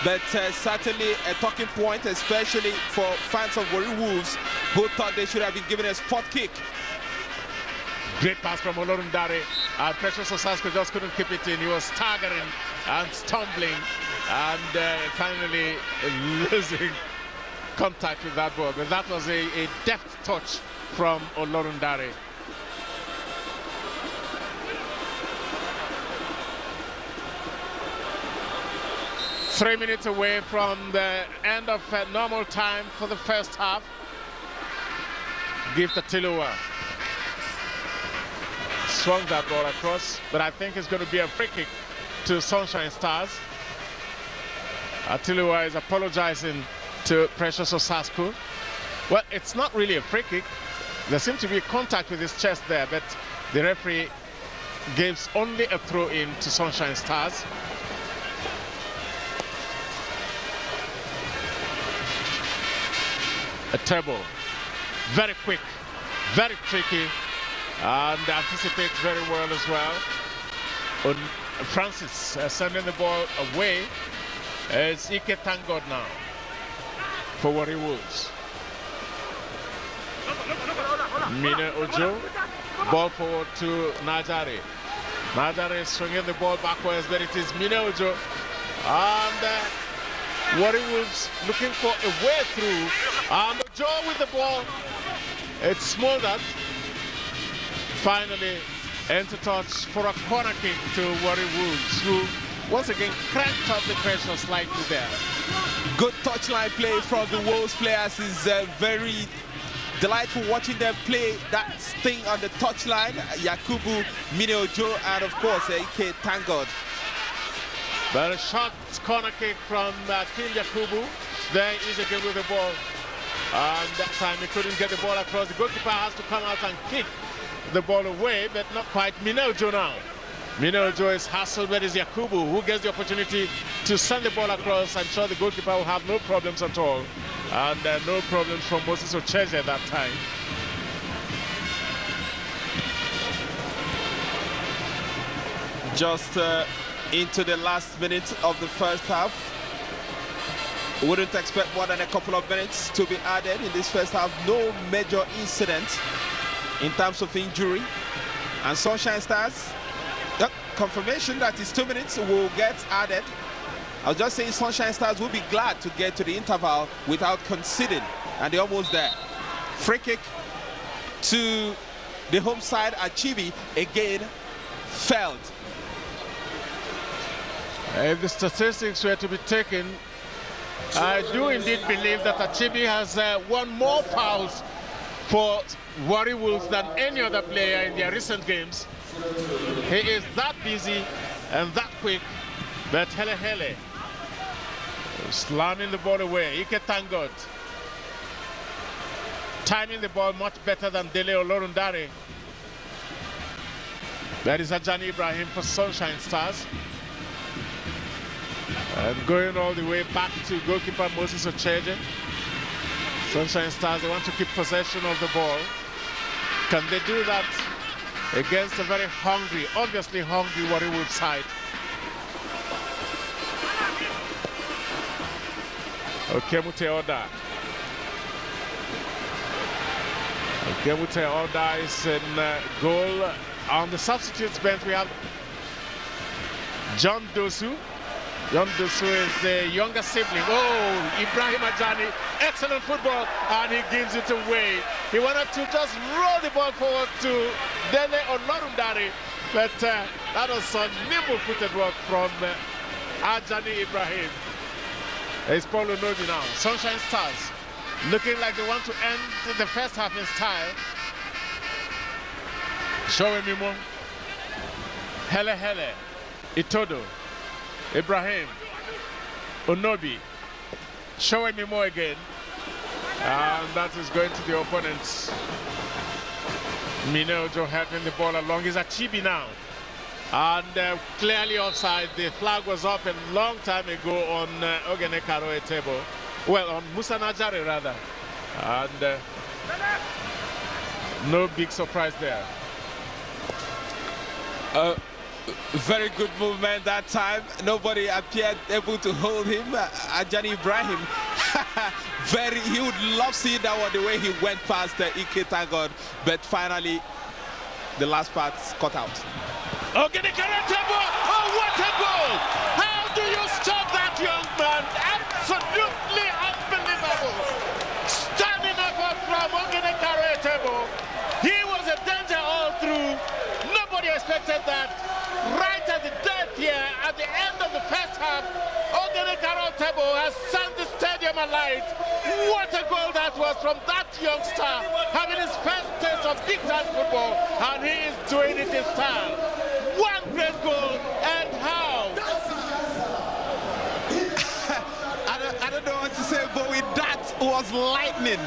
But certainly a talking point, especially for fans of Warri Wolves, who thought they should have been given a spot kick. Great pass from Olorundare. Precious Osasco just couldn't keep it in. He was staggering and stumbling and finally losing contact with that ball. But that was a deft touch from Olorundare. 3 minutes away from the end of normal time for the first half. Gift Atiluwa swung that ball across, but I think it's going to be a free kick to Sunshine Stars. Atiluwa is apologizing to Precious Osasco. Well, it's not really a free kick. There seemed to be contact with his chest there, but the referee gives only a throw in to Sunshine Stars. A turbo, very quick, very tricky, and anticipates very well as well. Francis sending the ball away. It's Ike Tangod now for Warri Wolves. Mina Ojo, ball forward to Najari. Najari is swinging the ball backwards, but it is Mina Ojo. And Warri Wolves looking for a way through. And Ojo with the ball. It's smothered. Finally, into touch for a corner kick to Warri Wolves, who once again cranked up the pressure slightly there. Good touchline play from the Wolves players. Is very delightful watching them play that thing on the touchline. Yakubu, Mine Ojo, and of course Ike Tangod. But a short corner kick from King Yakubu. There is again with the ball. And that time he couldn't get the ball across. The goalkeeper has to come out and kick the ball away, but not quite. Mine Ojo now. Mine Ojo is hassled, but it's Yakubu who gets the opportunity to send the ball across. I'm sure the goalkeeper will have no problems at all. And no problems from Moses Ocheje that time. Just into the last minute of the first half. Wouldn't expect more than a couple of minutes to be added in this first half. No major incident in terms of injury. And Sunshine Stars, confirmation that it's 2 minutes will get added. I was just saying Sunshine Stars will be glad to get to the interval without conceding. And they're almost there. Free kick to the home side. Achibi again failed. If the statistics were to be taken, I do indeed believe that Achibi has won more fouls for Warri Wolves than any other player in their recent games. He is that busy and that quick, but Hele Hele slamming the ball away. Ike Tangod timing the ball much better than Dele Olorundare. That is Ajani Ibrahim for Sunshine Stars. And going all the way back to goalkeeper Moses Ocheje. Sunshine Stars, they want to keep possession of the ball. Can they do that against a very hungry, obviously hungry Warri Wolves side? Okemute Oda. Okemute Oda is in goal. On the substitutes bench, we have John Dosu. John Dosu is the younger sibling. Oh, Ibrahim Ajani, excellent football, and he gives it away. He wanted to just roll the ball forward to Dele Olorundare, but that was some nimble-footed work from Ajani Ibrahim. It's Paul Onobi now. Sunshine Stars looking like they want to end the first half in style. Showe Mimo, Hele Hele, Itodo, Ibrahim, Onobi, Showe Mimo again. And that is going to the opponents. Mine Ojo helping the ball along. Is Achibi now. And clearly offside. The flag was up a long time ago on Ogene Karoe Tebo. Well, on Musa Najari rather. And no big surprise there. Very good movement that time. Nobody appeared able to hold him. Ajani Ibrahim. He would love seeing that one, the way he went past Ike Tangod. But finally, the last part's cut out. Ogene Karoe Tebo! Oh, what a goal! How do you stop that young man? Absolutely unbelievable! Standing up from Ogene Karoe Tebo. He was a danger all through. Nobody expected that. Right at the death here, at the end of the first half, Ogene Karoe Etebo has sent the stadium alight. What a goal that was from that youngster, having his first taste of big time football, and he is doing it in style. One great goal, and how? I don't know what to say, but with that was lightning.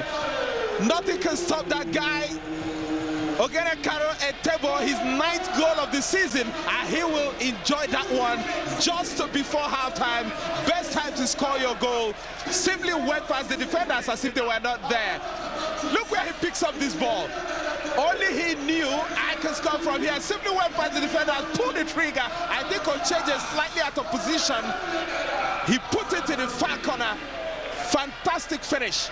Nothing can stop that guy. Ogene Karo Etebo, his 9th goal of the season, and he will enjoy that one just before halftime. Best time to score your goal. Simply went past the defenders as if they were not there. Look where he picks up this ball. Only he knew I can score from here. Simply went past the defenders, pulled the trigger. I think Ocheje is slightly out of position. He put it in the far corner. Fantastic finish.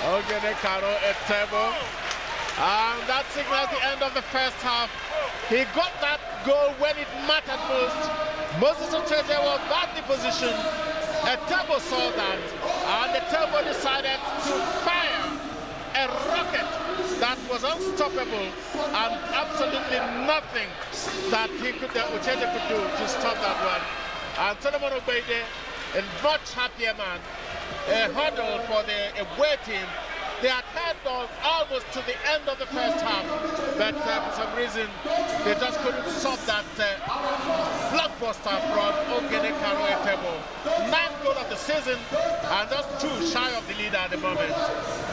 Ogene Karo Etebo, and that signals the end of the first half. He got that goal when it mattered most. Moses Ocheje was badly positioned. Etebo saw that, and Etebo decided to fire a rocket that was unstoppable, and absolutely nothing that Ocheje could do to stop that one. And Solomon Ogbeide, a much happier man. A hurdle for the away team. They had head on almost to the end of the first half, but for some reason they just couldn't stop that blockbuster from Ogene Karo Etebo. 9th goal of the season, and just 2 shy of the leader at the moment.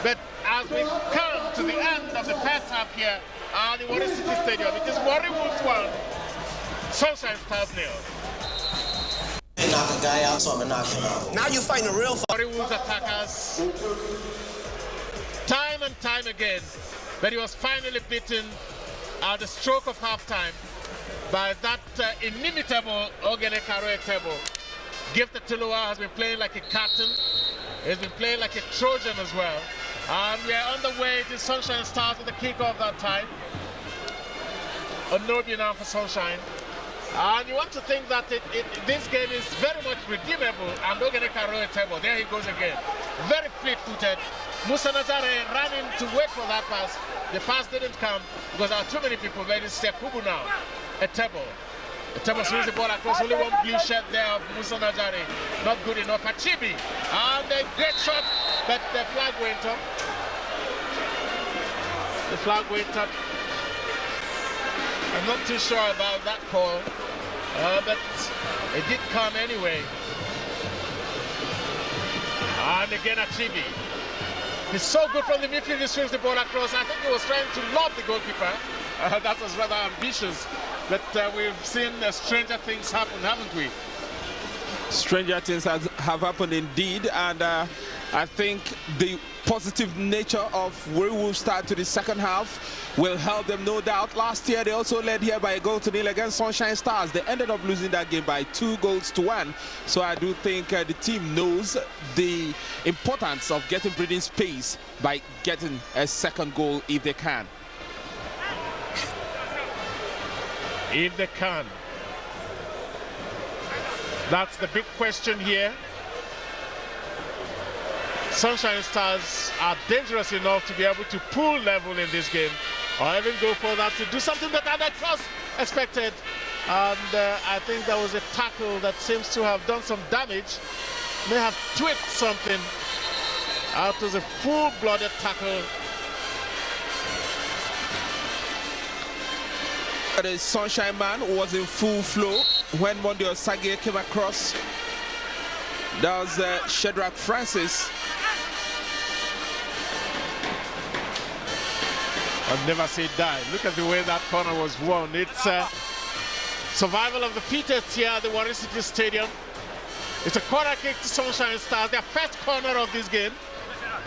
But as we come to the end of the first half here at the Warri City Stadium, it is Warri Wolves 1, Sunshine Stars 0. Knock a guy out, so I'm gonna knock him out. Now you're fighting a real fight. Warri Wolves attackers, time and time again, but he was finally beaten at the stroke of halftime by that inimitable Ogene Karo Etebo. Gift Tilua has been playing like a captain. He's been playing like a Trojan as well. And we are on the way to Sunshine Stars with the kickoff that time. Onobi now for Sunshine. And you want to think that this game is very much redeemable. And Ogene Karo Etebo, there he goes again. Very fleet-footed. Musa Nazare ran in to wait for that pass. The pass didn't come because there are too many people. But it's Sekubu now. Etebo swings the ball across. Only one blue shirt there of Musa Nazare. Not good enough. Achibi. And a great shot, but the flag went up. The flag went up. I'm not too sure about that call, but it did come anyway. And again, Achibi. He's so good from the midfield, he swings the ball across. I think he was trying to lob the goalkeeper. That was rather ambitious. But we've seen stranger things happen, haven't we? Stranger things have happened indeed, and I think the positive nature of Warri Wolves' start to the second half will help them, no doubt. Last year they also led here by a 1-0 against Sunshine Stars. They ended up losing that game by 2-1. So I do think the team knows the importance of getting breathing space by getting a second goal if they can. If they can. That's the big question here. Sunshine Stars are dangerous enough to be able to pull level in this game, or even go for that to do something that I expected. And I think there was a tackle that seems to have done some damage, may have tweaked something. It was a full-blooded tackle. The Sunshine man was in full flow when Monday Osage came across. That was Shedrack Francis. I've never seen die. Look at the way that corner was won. It's survival of the fittest here at the Warri City Stadium. It's a corner kick to Sunshine Stars, their first corner of this game.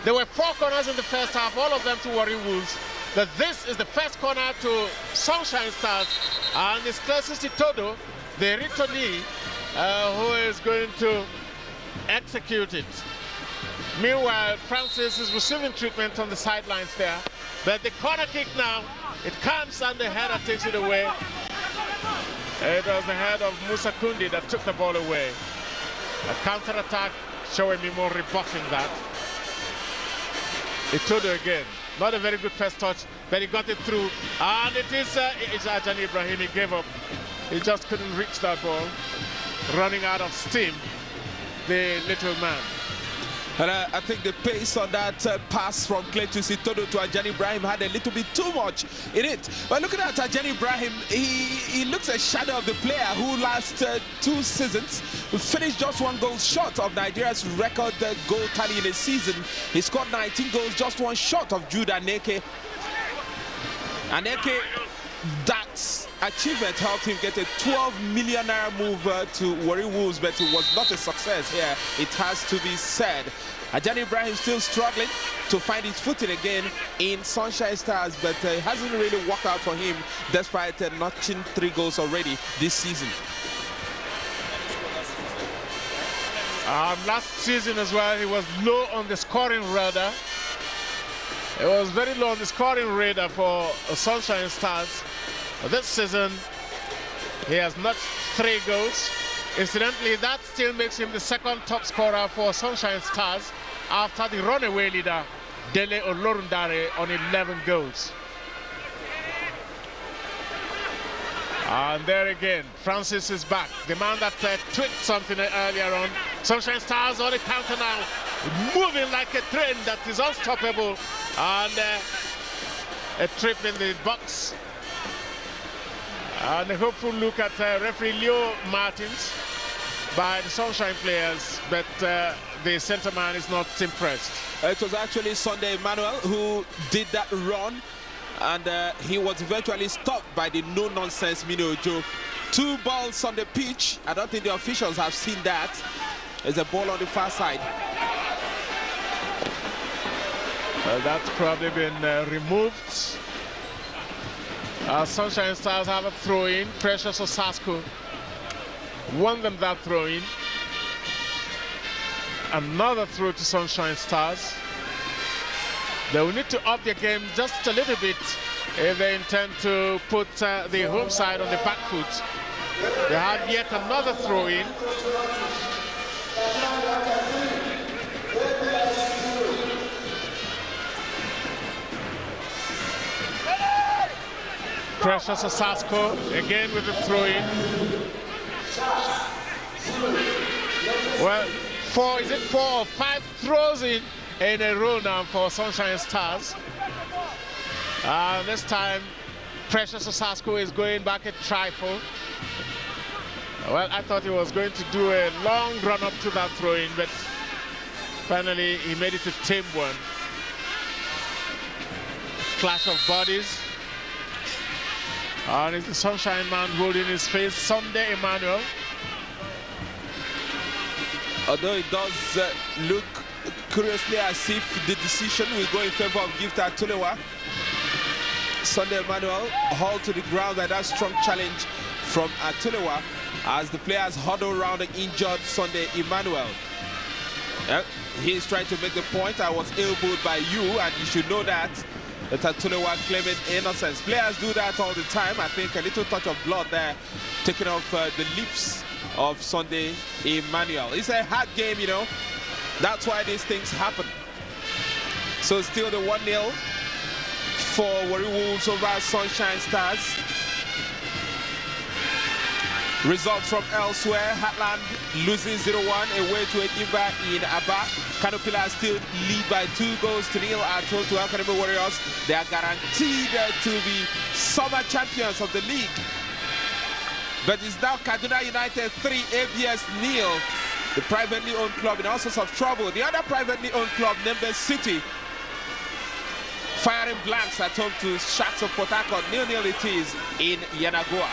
There were 4 corners in the first half, all of them to Warri Wolves. But this is the first corner to Sunshine Stars, and it's closest to Todo, the returnee, who is going to execute it. Meanwhile, Francis is receiving treatment on the sidelines there. But the corner kick now, it comes and the header takes it away. It was the head of Musa Kundi that took the ball away. A counter-attack, showing me more rebuffing that. Itodo again. Not a very good first touch. but he got it through. And it is Ajani Ibrahim. He gave up. He just couldn't reach that ball. Running out of steam, the little man. And I think the pace on that pass from Cletus Itodo to Ajani Ibrahim had a little bit too much in it. But looking at Ajani Ibrahim, he looks a shadow of the player who last 2 seasons finished just 1 goal short of Nigeria's record goal tally in a season. He scored 19 goals, just 1 short of Jude Aneke. Aneke, that achievement helped him get a 12 million naira move to Warri Wolves, but it was not a success here, it has to be said. Ajani Ibrahim still struggling to find his footing again in Sunshine Stars, but it hasn't really worked out for him despite notching 3 goals already this season. Last season as well, he was low on the scoring radar. It was very low on the scoring radar for Sunshine Stars. This season, he has notched 3 goals. Incidentally, that still makes him the 2nd top scorer for Sunshine Stars after the runaway leader, Dele Olorundare, on 11 goals. And there again, Francis is back. The man that tweaked something earlier on. Sunshine Stars on the counter now, moving like a train that is unstoppable. And a trip in the box. And a hopeful look at referee Leo Martins by the Sunshine players, but the centre man is not impressed. It was actually Sunday Emmanuel who did that run, and he was eventually stopped by the no-nonsense Mino Ojo. 2 balls on the pitch. I don't think the officials have seen that. There's a ball on the far side. That's probably been removed. Sunshine Stars have a throw-in. Precious Osasco won them that throw-in. Another throw to Sunshine Stars. They will need to up their game just a little bit if they intend to put the home side on the back foot. They have yet another throw-in. Precious Osasco again with the throw-in. Well, 4 or 5 throws in a row now for Sunshine Stars. This time, Precious Osasco is going back a trifle. Well, I thought he was going to do a long run up to that throw-in, but finally he made it a tame one. Clash of bodies. And it's the Sunshine man holding his face, Sunday Emmanuel. Although it does look curiously as if the decision will go in favor of Gift Atulewa. Sunday Emmanuel hauled to the ground by that strong challenge from Atulewa as the players huddle around the injured Sunday Emmanuel. He's trying to make the point, I was elbowed by you, and you should know that. Atulewa claiming innocence. Players do that all the time. I think a little touch of blood there taking off the lips of Sunday Emmanuel. It's a hard game, you know. That's why these things happen. So still the 1-0 for Warri Wolves over Sunshine Stars. Results from elsewhere. Heartland losing 0-1 away to Enyimba in Aba. Kano Pillars still lead by 2-0 at home to Academy Warriors. They are guaranteed to be summer champions of the league. But it's now Kaduna United 3, ABS 0. The privately owned club in all sorts of trouble. The other privately owned club, Nembe City, firing blanks at home to Sharks of Port Harcourt. 0-0 it is in Yenagoa.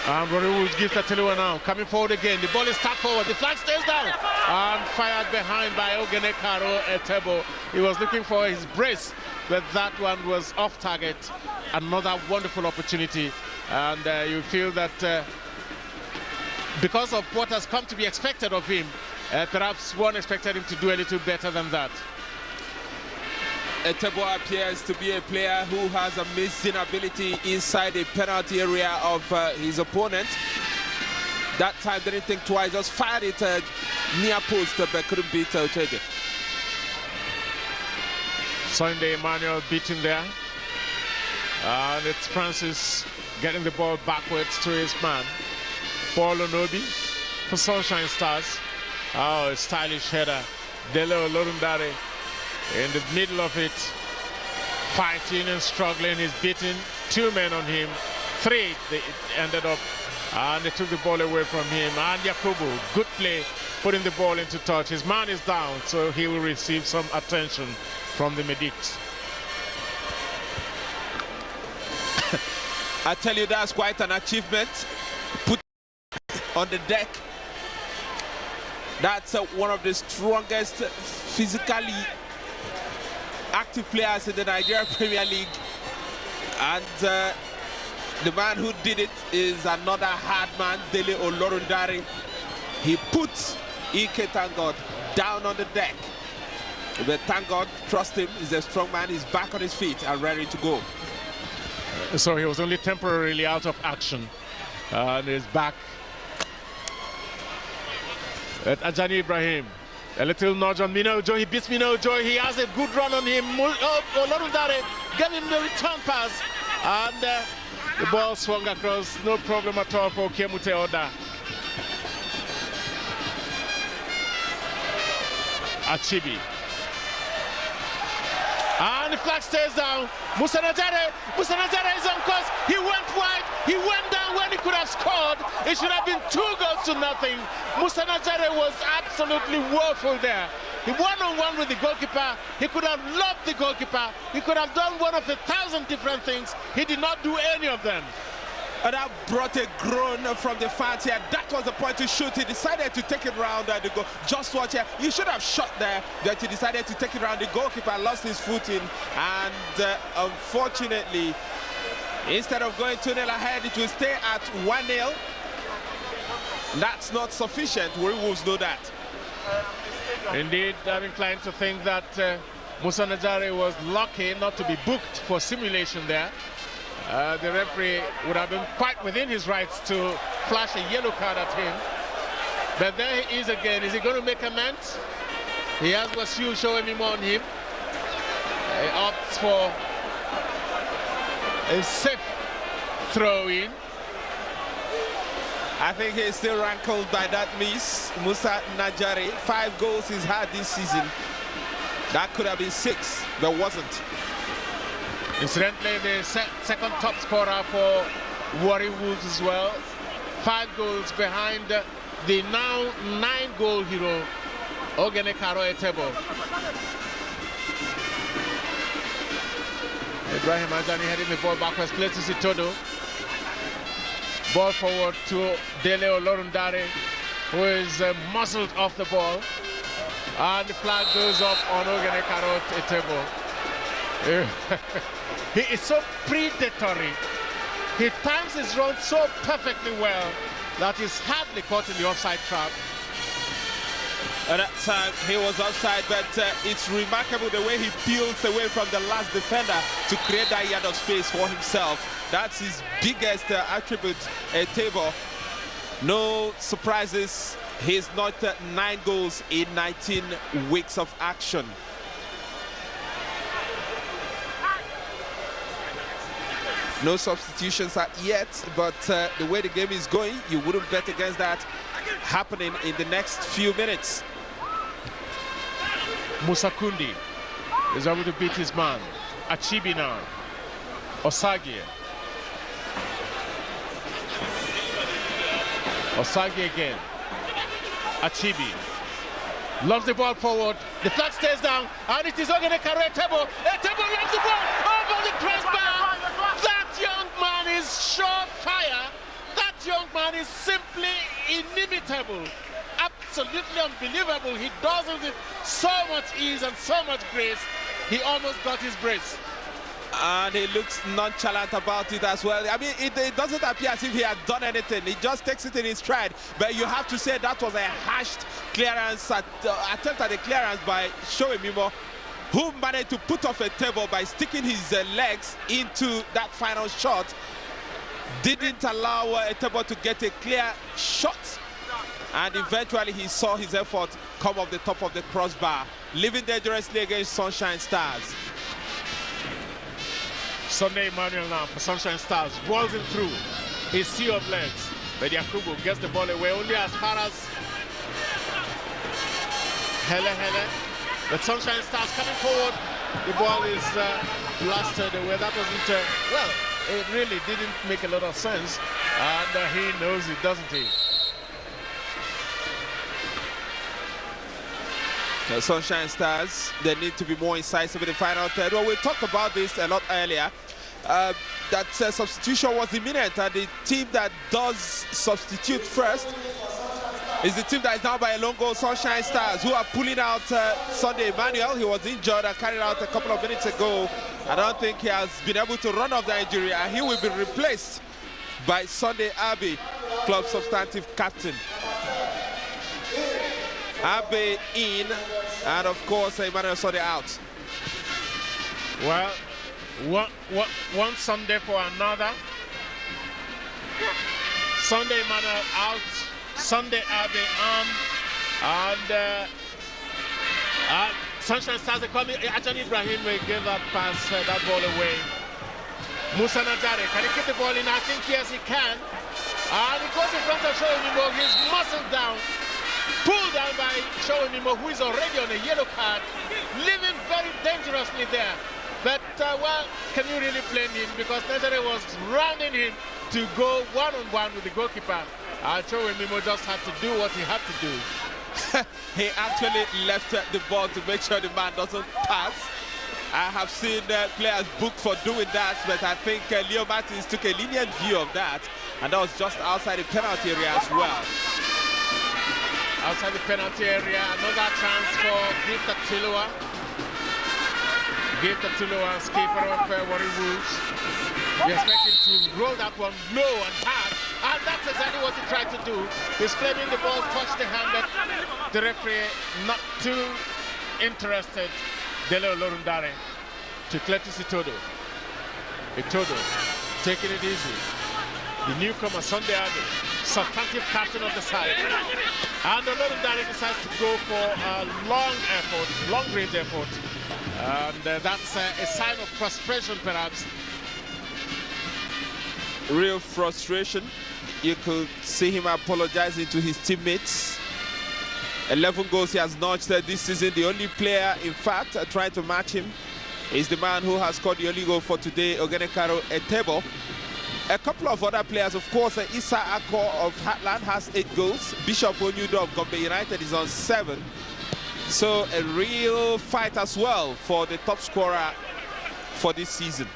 And Warri Wolves gives Atulewa now, coming forward again. The ball is tapped forward, the flag stays down. And fired behind by Ogene Karo Etebo. He was looking for his brace, but that one was off target. Another wonderful opportunity. And you feel that because of what has come to be expected of him, perhaps one expected him to do a little better than that. Etebo appears to be a player who has amazing ability inside the penalty area of his opponent. That time didn't think twice, just fired it near post, but couldn't beat Oteje. Sunday Emmanuel beating there. And it's Francis getting the ball backwards to his man. Paul Onobi for Sunshine Stars. Oh, a stylish header. Dele Olorundare in the middle of it, fighting and struggling. He's beating 2 men on him. 3 they ended up, and they took the ball away from him. And Yakubu, good play, putting the ball into touch. His man is down, so he will receive some attention from the medics. I tell you, that's quite an achievement. Put on the deck. That's one of the strongest physically active players in the Nigeria Premier League. And the man who did it is another hard man, Dele Olorundare. He put Ike Tangod down on the deck. But thank God, trust him, he's a strong man, he's back on his feet and ready to go. So he was only temporarily out of action. And he's back. At Ajani Ibrahim, a little nudge on Mino Joy. He beats Mino Joy. He has a good run on him. Olorundare gave him the return pass, and the ball swung across. No problem at all for Kemute Oda. Achibi. And the flag stays down. Musa Najare is on course. He went wide. He went down when he could have scored. It should have been 2 goals to nothing. Musa Najare was absolutely woeful there. He one-on-one with the goalkeeper. He could have loved the goalkeeper. He could have done one of 1,000 different things. He did not do any of them. And that brought a groan from the fans here. That was the point to shoot. He decided to take it round the goal. Just watch here. He should have shot there, but he decided to take it round. The goalkeeper lost his footing, and unfortunately, instead of going 2-0 ahead, it will stay at 1-0. That's not sufficient. We Wolves know that. Indeed, I'm inclined to think that Musa Najare was lucky not to be booked for simulation there. The referee would have been quite within his rights to flash a yellow card at him. But there he is again. Is he going to make amends? He has Wasiu Showemimo on him. He opts for a safe throw-in. I think he's still rankled by that miss. Musa Najare, 5 goals he's had this season. That could have been 6, but wasn't. Incidentally, the second top scorer for Warri Wolves as well. 5 goals behind the now 9-goal hero, Ogene Karo Etebo. Ibrahim Ajani heading the ball backwards, places Itodo. Ball forward to Dele Olorundare, who is muscled off the ball. And the flag goes up on Ogene Karo Etebo. He is so predatory. He times his run so perfectly well that he's hardly caught in the offside trap. At that time, he was offside, but it's remarkable the way he peels away from the last defender to create that yard of space for himself. That's his biggest attribute, Etebo. No surprises. He's not 9 goals in 19 weeks of action. No substitutions yet, but the way the game is going, you wouldn't bet against that happening in the next few minutes. Musa Kundi is able to beat his man. Achibi now. Osagie. Osagie again. Achibi. Loves the ball forward. The flag stays down, and it is Ogene Karo Etebo. Etebo loves the ball over the crossbar. That young man is surefire. That young man is simply inimitable. Absolutely unbelievable. He does it with so much ease and so much grace. He almost got his brace. And he looks nonchalant about it as well. I mean, it doesn't appear as if he had done anything. He just takes it in his stride. But you have to say that was a hashed clearance, attempt at a clearance by Showemimo, who managed to put off a table by sticking his legs into that final shot. Didn't allow Etebo to get a clear shot. And eventually he saw his effort come off the top of the crossbar, living dangerously against Sunshine Stars. Sunday Emmanuel now for Sunshine Stars. Balls in through. A sea of legs. But Yakubu gets the ball away only as far as Hele. But Sunshine Stars coming forward. The ball is blasted away. That wasn't, well, it really didn't make a lot of sense. And he knows it, doesn't he? The Sunshine Stars, they need to be more incisive in the final third. Well, we talked about this a lot earlier. That substitution was imminent, and the team that does substitute first is the team that is down by a long goal, Sunshine Stars, who are pulling out Sunday Emmanuel. He was injured and carried out a couple of minutes ago. I don't think he has been able to run off the injury, and he will be replaced by Sunday Abbey, club substantive captain. Abbey in, and of course Emmanuel Sunday out. Well, one Sunday for another. Sunday Emmanuel out, Sunday Abbey on, and Sunshine Stars are coming. Ajani Ibrahim will give that pass, that ball away. Musa Najare, can he keep the ball in? I think yes he can. And he goes in front of Showemimo, he's muscled down. Pulled down by Showemimo, who is already on a yellow card, living very dangerously there. But, well, can you really blame him? Because Najare was rounding him to go one-on-one with the goalkeeper. Showemimo just had to do what he had to do. He actually left the ball to make sure the man doesn't pass. I have seen players booked for doing that, but I think Leo Martins took a lenient view of that, and that was just outside the penalty area as well. Outside the penalty area, another chance for Gift Tilua. Gift Tilua, skipper of Warri Wolves. We expect him to roll that one low and hard, and that's exactly what he tried to do. He's claiming the ball touched the hand, but the referee not too interested. Dele Olorundare to Cletus Itodo. Itodo taking it easy. The newcomer Sunday Abbey, substantive captain of the side. And Olorundare decides to go for a long effort, long-range effort. And that's a sign of frustration, perhaps. Real frustration. You could see him apologizing to his teammates. 11 goals he has notched this season. The only player, in fact, trying to match him is the man who has scored the only goal for today, Ogenekaro Etebo. A couple of other players, of course, Issa Akko of Heartland has 8 goals. Bishop Onyudo of Gombe United is on 7. So a real fight as well for the top scorer for this season.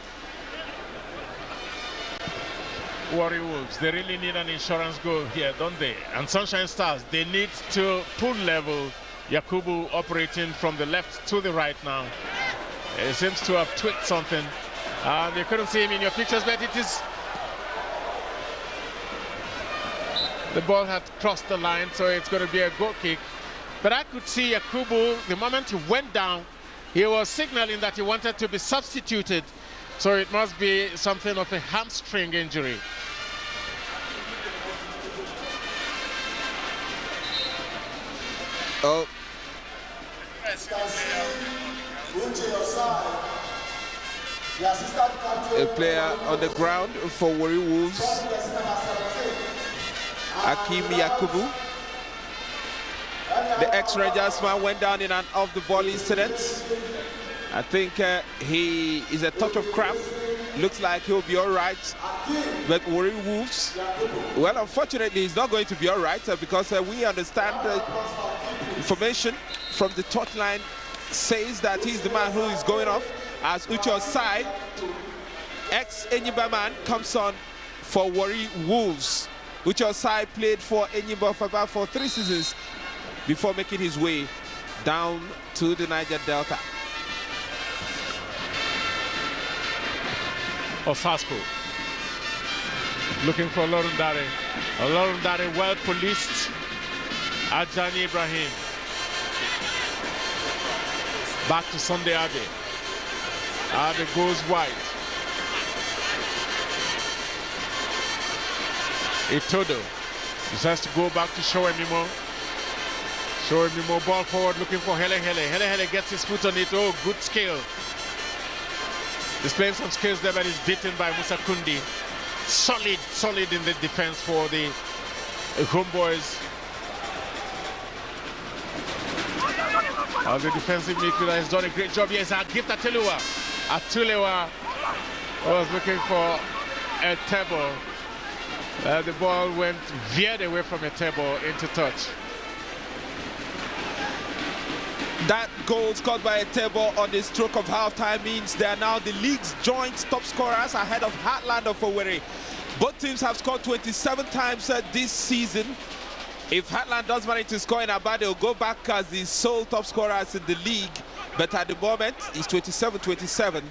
Warri Wolves, they really need an insurance goal here, don't they? And Sunshine Stars, they need to pull level. Yakubu operating from the left to the right now. He seems to have tweaked something. You couldn't see him in your pictures, but it is... The ball had crossed the line, so it's going to be a goal kick. But I could see Yakubu, the moment he went down, he was signaling that he wanted to be substituted. So it must be something of a hamstring injury. Oh. A player on the ground for Warri Wolves, Akim Yakubu. The ex-Rangers man went down in an off-the-ball incident. I think he is a touch of cramp. Looks like he'll be all right. But Warri Wolves, well, unfortunately, he's not going to be all right because we understand the information from the touchline says that he's the man who is going off as Uche Osai, ex-Enyimba man, comes on for Warri Wolves. Uche Osai played for Enyimba for about 3 seasons before making his way down to the Niger Delta. Osasco looking for Olorundare. Olorundare well policed. Ajani Ibrahim. Back to Sunday Abbey. Abbey goes wide. Itodo decides to go back to Showemimo. Showemimo ball forward looking for Hele. Hele gets his foot on it. Oh, good skill. displaying some skills there, but is beaten by Musa Kundi. Solid in the defense for the homeboys. The defensive midfielder has done a great job. Yes, Gift Atulewa. Atulewa was looking for a table. The ball went veered away from a table into touch. That goal scored by a table on the stroke of halftime means they are now the league's joint top scorers ahead of Heartland of Owerri. Both teams have scored 27 times this season. If Heartland does manage to score in Aba, they'll go back as the sole top scorers in the league. But at the moment, it's 27-27.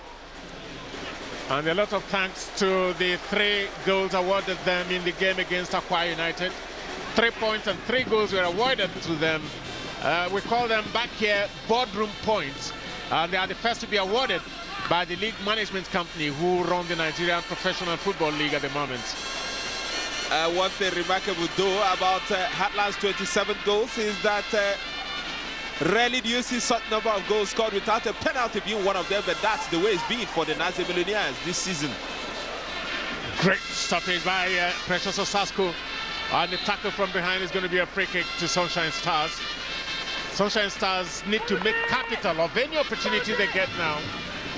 And a lot of thanks to the 3 goals awarded them in the game against Akwa United. 3 points and 3 goals were awarded to them. We call them back here boardroom points. And they are the first to be awarded by the league management company who run the Nigerian Professional Football League at the moment. One thing remarkable though about Heartland's 27 goals is that rarely do you see such number of goals scored without a penalty being one of them, but that's the way it's been for the Nazi Millionaires this season. Great stoppage by Precious Osasco, and the tackle from behind is going to be a free kick to Sunshine Stars. Sunshine Stars need to make capital of any opportunity they get now,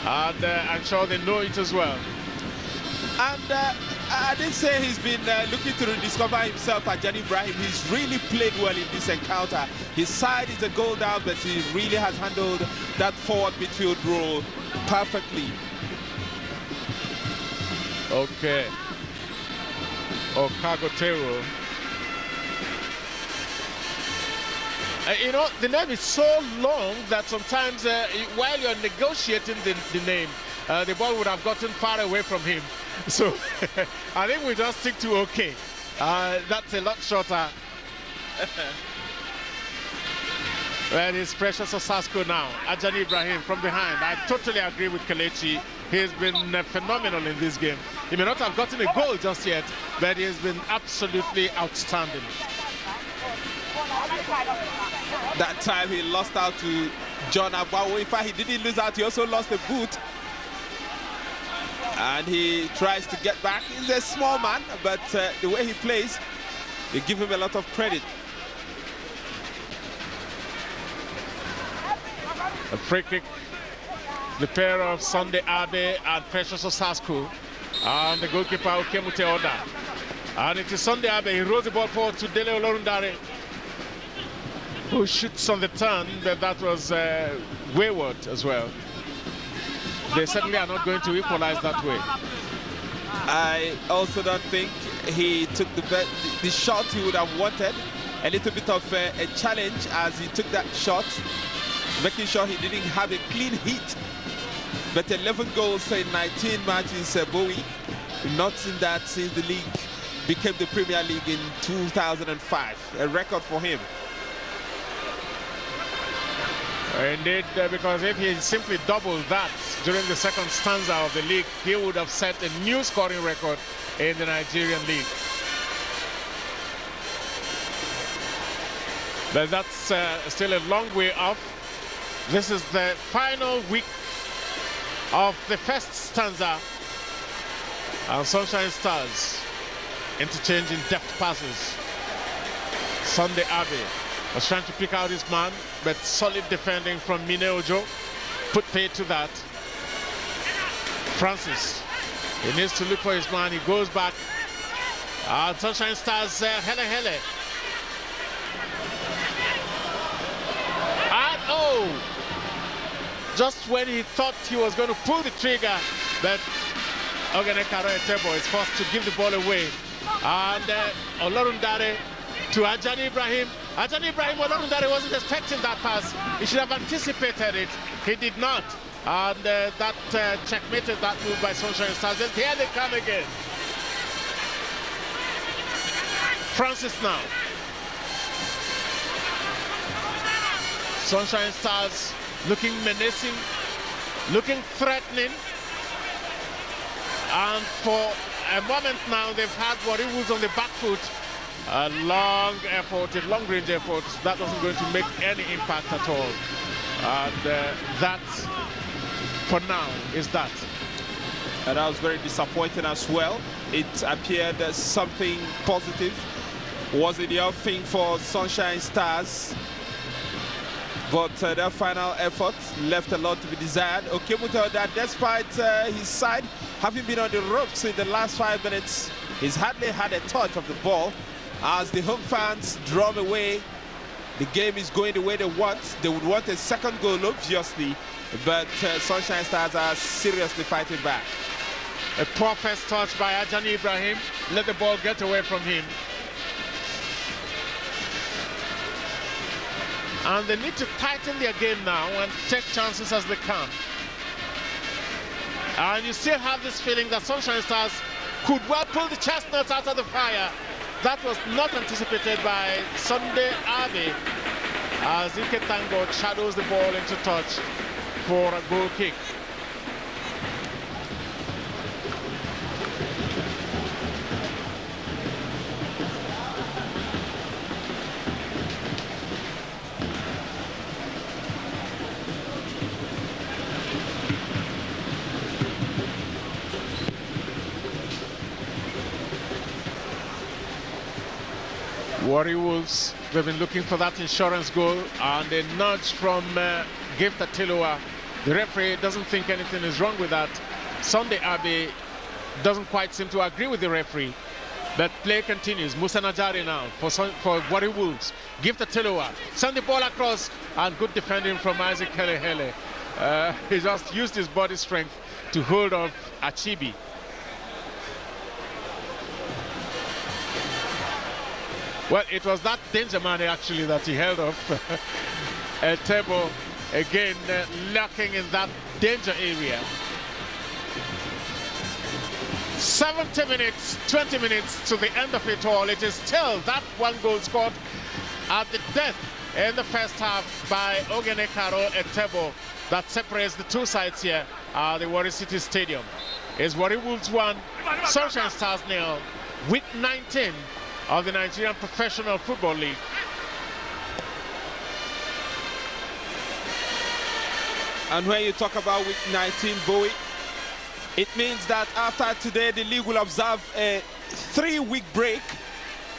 and I'm sure they know it as well. And I did say he's been looking to rediscover himself, Ajani Ibrahim. He's really played well in this encounter. His side is a goal down, but he really has handled that forward midfield role perfectly. Okay. Okago Teru. You know, the name is so long that sometimes while you're negotiating the name, the ball would have gotten far away from him. So I think we just stick to okay. That's a lot shorter. Well, it's Precious Osasco now. Ajani Ibrahim from behind. I totally agree with Kelechi. He's been phenomenal in this game. He may not have gotten a goal just yet, but he has been absolutely outstanding. That time he lost out to John Abawo. In fact, he didn't lose out, he also lost a boot. And he tries to get back. He's a small man, but the way he plays, they give him a lot of credit. A free kick. The pair of Sunday Abe and Precious Osasco. And the goalkeeper Okemute Oda. And it is Sunday Abe. He rolls the ball forward to Dele Olorundare, who shoots on the turn, but that was wayward as well. They certainly are not going to equalize that way. I also don't think he took the shot he would have wanted. A little bit of a challenge as he took that shot, making sure he didn't have a clean hit. But 11 goals in 19 matches, Bowie. Not seen that since the league became the Premier League in 2005. A record for him. Indeed, because if he simply doubled that during the second stanza of the league, he would have set a new scoring record in the Nigerian league. But that's still a long way off. This is the final week of the first stanza. And Sunshine Stars interchanging deft passes. Sunday Abe was trying to pick out his man, but solid defending from Mine Ojo put paid to that. Francis, he needs to look for his man. He goes back. Sunshine Stars, Hele. And oh! Just when he thought he was going to pull the trigger, but Ogene Karoetebo is forced to give the ball away. And Olorundare to Ajani Ibrahim. Ajani Ibrahim, Olorundare wasn't expecting that pass. He should have anticipated it. He did not. And that checkmated that move by Sunshine Stars. Then here they come again. Francis now. Sunshine Stars looking menacing, looking threatening. And for a moment now, they've had Warri Wolves on the back foot. A long effort, a long-range effort. That wasn't going to make any impact at all. And that, for now, is that. And that was very disappointing as well. It appeared something positive was in the offing for Sunshine Stars. But their final effort left a lot to be desired. Okemuto, that despite his side having been on the ropes in the last 5 minutes, he's hardly had a touch of the ball. As the home fans drum away, the game is going the way they want. They would want a second goal, obviously, but Sunshine Stars are seriously fighting back. A poor first touch by Ajani Ibrahim. Let the ball get away from him. And they need to tighten their game now and take chances as they can. And you still have this feeling that Sunshine Stars could well pull the chestnuts out of the fire. That was not anticipated by Sunday Abe as Ike Tango shadows the ball into touch for a goal kick. Warri Wolves, they've been looking for that insurance goal, and a nudge from Gift Atiloa. The referee doesn't think anything is wrong with that. Sunday Abe doesn't quite seem to agree with the referee, but play continues. Musa Najari now for Warri Wolves. Gift Atiloa, send the ball across, and good defending from Isaac Helehele. He just used his body strength to hold off Achibi. Well, it was that danger man actually that he held off. A table again lurking in that danger area. 70 minutes, 20 minutes to the end of it all. It is still that one goal scored at the death in the first half by Ogenekaro Etebo that separates the two sides here at the Warri City Stadium. It's Warri Wolves 1, Sunshine Stars 0, week 19 of the Nigerian Professional Football League. And when you talk about week 19, Bowie, it means that after today the league will observe a 3-week break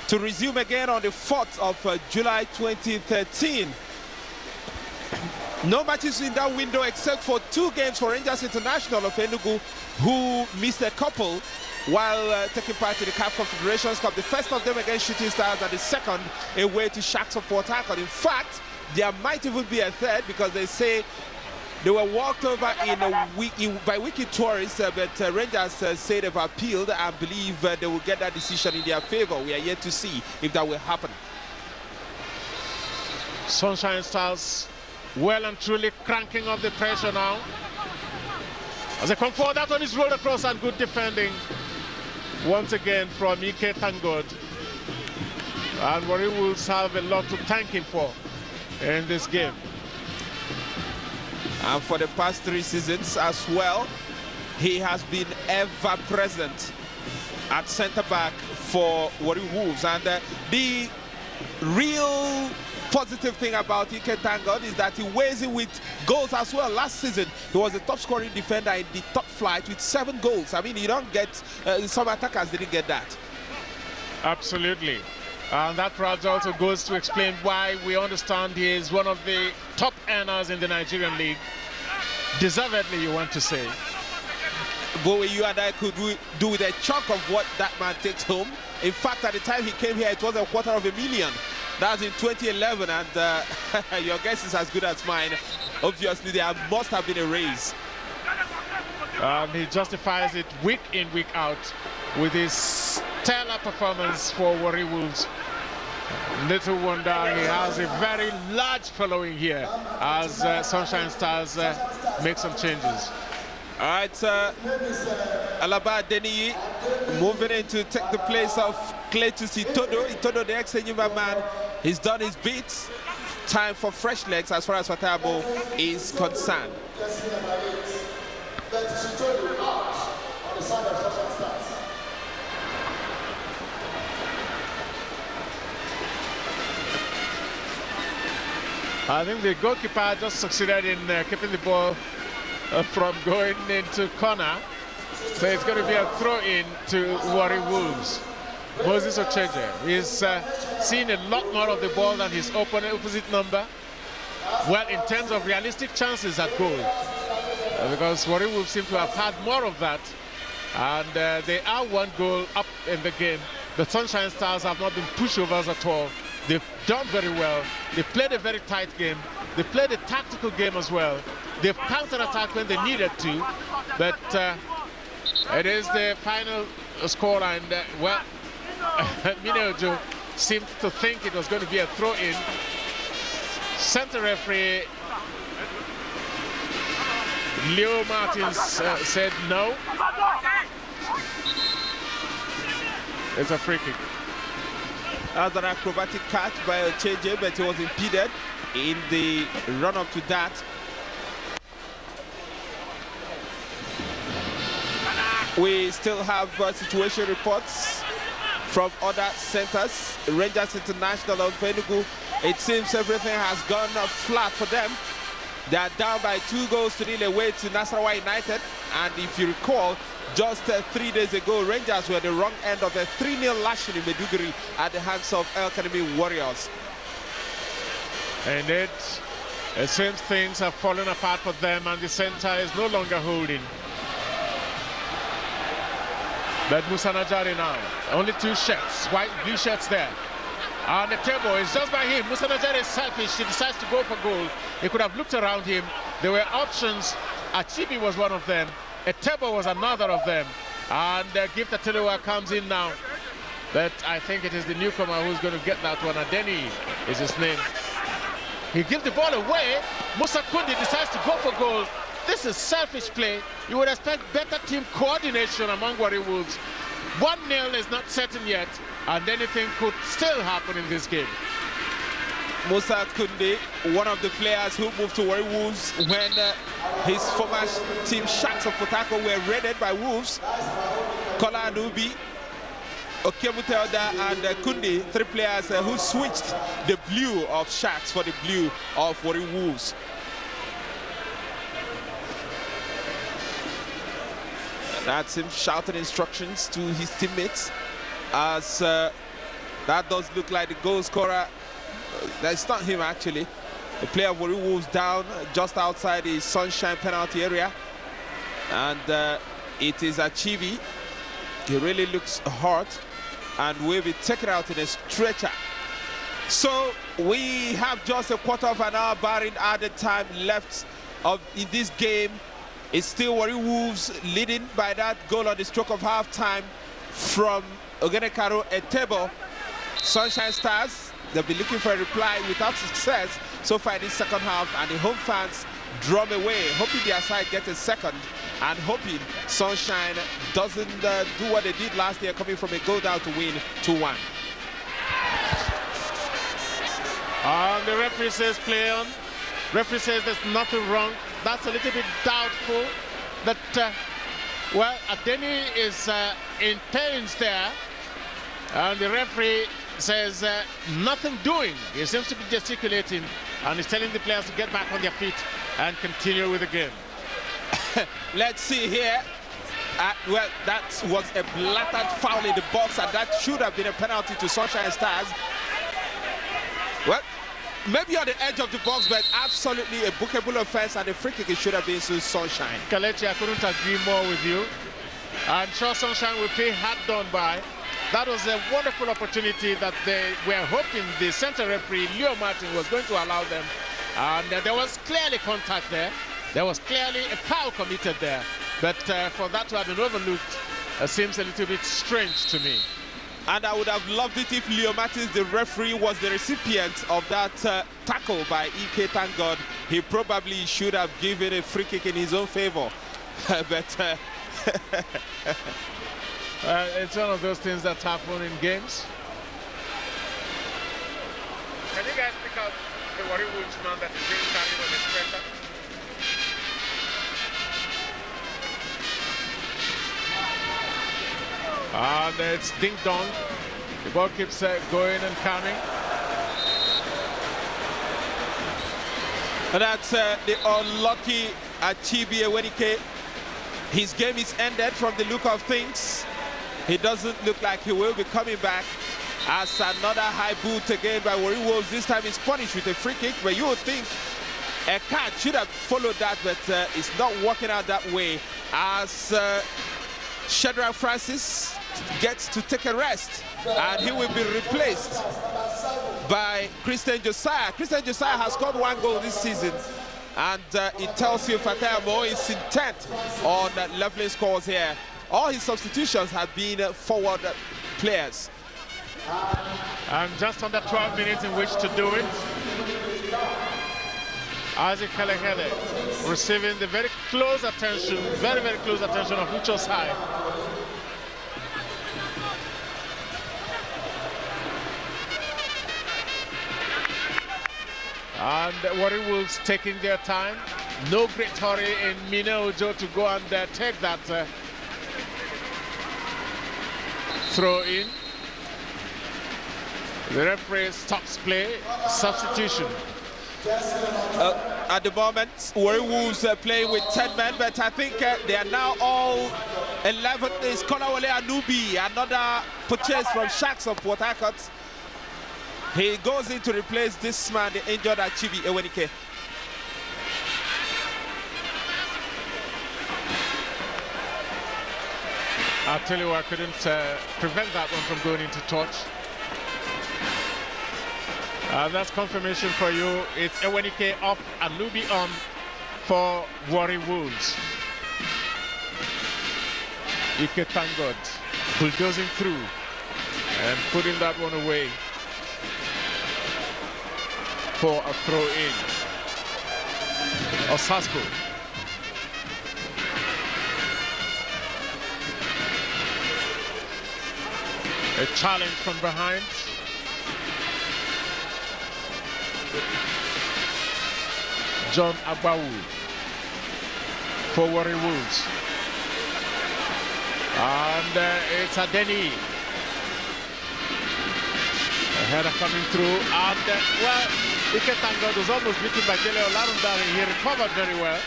to resume again on the 4th of July 2013. No matches in that window except for 2 games for Rangers International of Enugu, who missed a couple while taking part in the CAF Confederations Cup. The first of them against Shooting Stars and the second away to Sharks of Port Harcourt. In fact, there might even be a third because they say they were walked over by Wiki Tourists, but Rangers say they've appealed and believe they will get that decision in their favor. We are yet to see if that will happen. Sunshine Stars well and truly cranking up the pressure now. As they come forward, that one is rolled across and good defending once again from Ike Tangod. And Warri Wolves have a lot to thank him for in this game. And for the past 3 seasons as well, he has been ever present at centre-back for Warri Wolves. And the real positive thing about Ike Tangod is that he weighs in with goals as well. Last season, he was the top scoring defender in the top flight with 7 goals. I mean, you don't get, some attackers didn't get that. Absolutely. And that perhaps also goes to explain why we understand he is one of the top earners in the Nigerian league. Deservedly, you want to say. Bowie, you and I could do with a chunk of what that man takes home. In fact, at the time he came here, it was $250,000. That was in 2011, and your guess is as good as mine. Obviously, there must have been a raise. He justifies it week in, week out with his stellar performance for Warri Wolves. Little wonder he has a very large following here as Sunshine Stars make some changes. All right, Alaba Deniyi moving in to take the place of Cletus Itodo. Itodo, the ex-Enyimba man, he's done his bit. Time for fresh legs as far as Watabo is concerned. I think the goalkeeper just succeeded in keeping the ball from going into corner. So it's going to be a throw-in to Warri Wolves. Moses Ocheje is seeing a lot more of the ball than his opposite number. Well, in terms of realistic chances at goal, because Warri Wolves seem to have had more of that, and they are 1 goal up in the game. The Sunshine Stars have not been pushovers at all. They've done very well. They played a very tight game. They played a tactical game as well. They've counter-attacked when they needed to, but it is the final score, and well, Mineojo seemed to think it was going to be a throw-in. Center referee Leo Martins said no. It's a free kick. As an acrobatic catch by Ocheje, but he was impeded in the run-up to that. We still have situation reports from other centers. Rangers International of Enugu, it seems everything has gone flat for them. They are down by 2 goals to nil away to Nasarawa United. And if you recall, just 3 days ago, Rangers were the wrong end of a 3-0 lashing in Maiduguri at the hands of El Kanemi Warriors. And it seems things have fallen apart for them, and the center is no longer holding. But Musa Najari now, only 2 shirts, white, blue shirts there. And the table is just by him. Musa Najari is selfish. He decides to go for goal. He could have looked around him. There were options. Achibi was one of them. Etebo was another of them. And Gift Atilewa comes in now. But I think it is the newcomer who's going to get that one. Adeni is his name. He gives the ball away. Musa Kundi decides to go for goal. This is selfish play. You would expect better team coordination among Warri Wolves. 1-0 is not certain yet, and anything could still happen in this game. Musa Kundi, one of the players who moved to Warri Wolves when his former team Sharks of Port Harcourt were raided by Wolves. Kola Anubi, Okemutelda and Kundi, 3 players who switched the blue of Sharks for the blue of Warri Wolves. That's him shouting instructions to his teammates as that does look like the goal scorer. That's not him actually. The player of Warri Wolves down just outside the Sunshine penalty area. And it is Achibi. He really looks hurt and will be taken out in a stretcher. So we have just a quarter of an hour barring added time left in this game. It's still Warri Wolves leading by that goal on the stroke of half-time from Ogenekaro Etebo. Sunshine Stars, they'll be looking for a reply without success so far in this second half, and the home fans drum away, hoping their side gets a second and hoping Sunshine doesn't do what they did last year, coming from a goal down to win 2-1. The referee says play on. Referee says there's nothing wrong. That's a little bit doubtful. But, well, Adeni is in pains there. And the referee says nothing doing. He seems to be gesticulating. And he's telling the players to get back on their feet and continue with the game. Let's see here. Well, that was a blatant foul in the box, and that should have been a penalty to Sunshine Stars. Well, maybe on the edge of the box, but absolutely a bookable offense, and a free kick it should have been to Sunshine. Kalechi, I couldn't agree more with you. I'm sure Sunshine will pay hard done by. That was a wonderful opportunity that they were hoping the center referee, Leo Martin, was going to allow them. And there was clearly contact there. There was clearly a foul committed there. But for that to have been overlooked seems a little bit strange to me. And I would have loved it if Leo Martins, the referee, was the recipient of that tackle by Ike. Thank God. He probably should have given a free kick in his own favor. But it's one of those things that happen in games. Can you guys pick out the Warri Wolves man that is being carried on the stretcher? And it's ding dong. The ball keeps going and coming. And that's the unlucky Achibi Ewenike. His game is ended from the look of things. He doesn't look like he will be coming back. As another high boot again by Warri Wolves. This time he's punished with a free kick, but you would think a card should have followed that, but it's not working out that way. As Shadrach Francis gets to take a rest, and he will be replaced by Christian Josiah. Christian Josiah has scored 1 goal this season, and it tells you Fatai Amo is intent on leveling scores here. All his substitutions have been forward players. And just under 12 minutes in which to do it. Isaac Helehele receiving the very close attention, very close attention of Ucho Sai. And Warri Wolves taking their time. No great hurry in Mine Ojo to go and take that throw in. The referee stops play. Substitution. At the moment, Warri Wolves playing with 10 men, but I think they are now all 11. Is Kolawole Anubi, another purchase from Sharks of Port Harcourt. He goes in to replace this man, the injured Achibi Ewenike. I'll tell you, I couldn't prevent that one from going into touch. That's confirmation for you. It's Ewenike up and Anubi on for Warri Wolves. Ike Tangot bulldozing through and putting that one away for a throw in. Osasco. A challenge from behind. John Agbawu for Warri Wolves. And it's Adeni. A header coming through. And, well, Ike Tangot was almost beaten by Dele Olarundare. He recovered very well.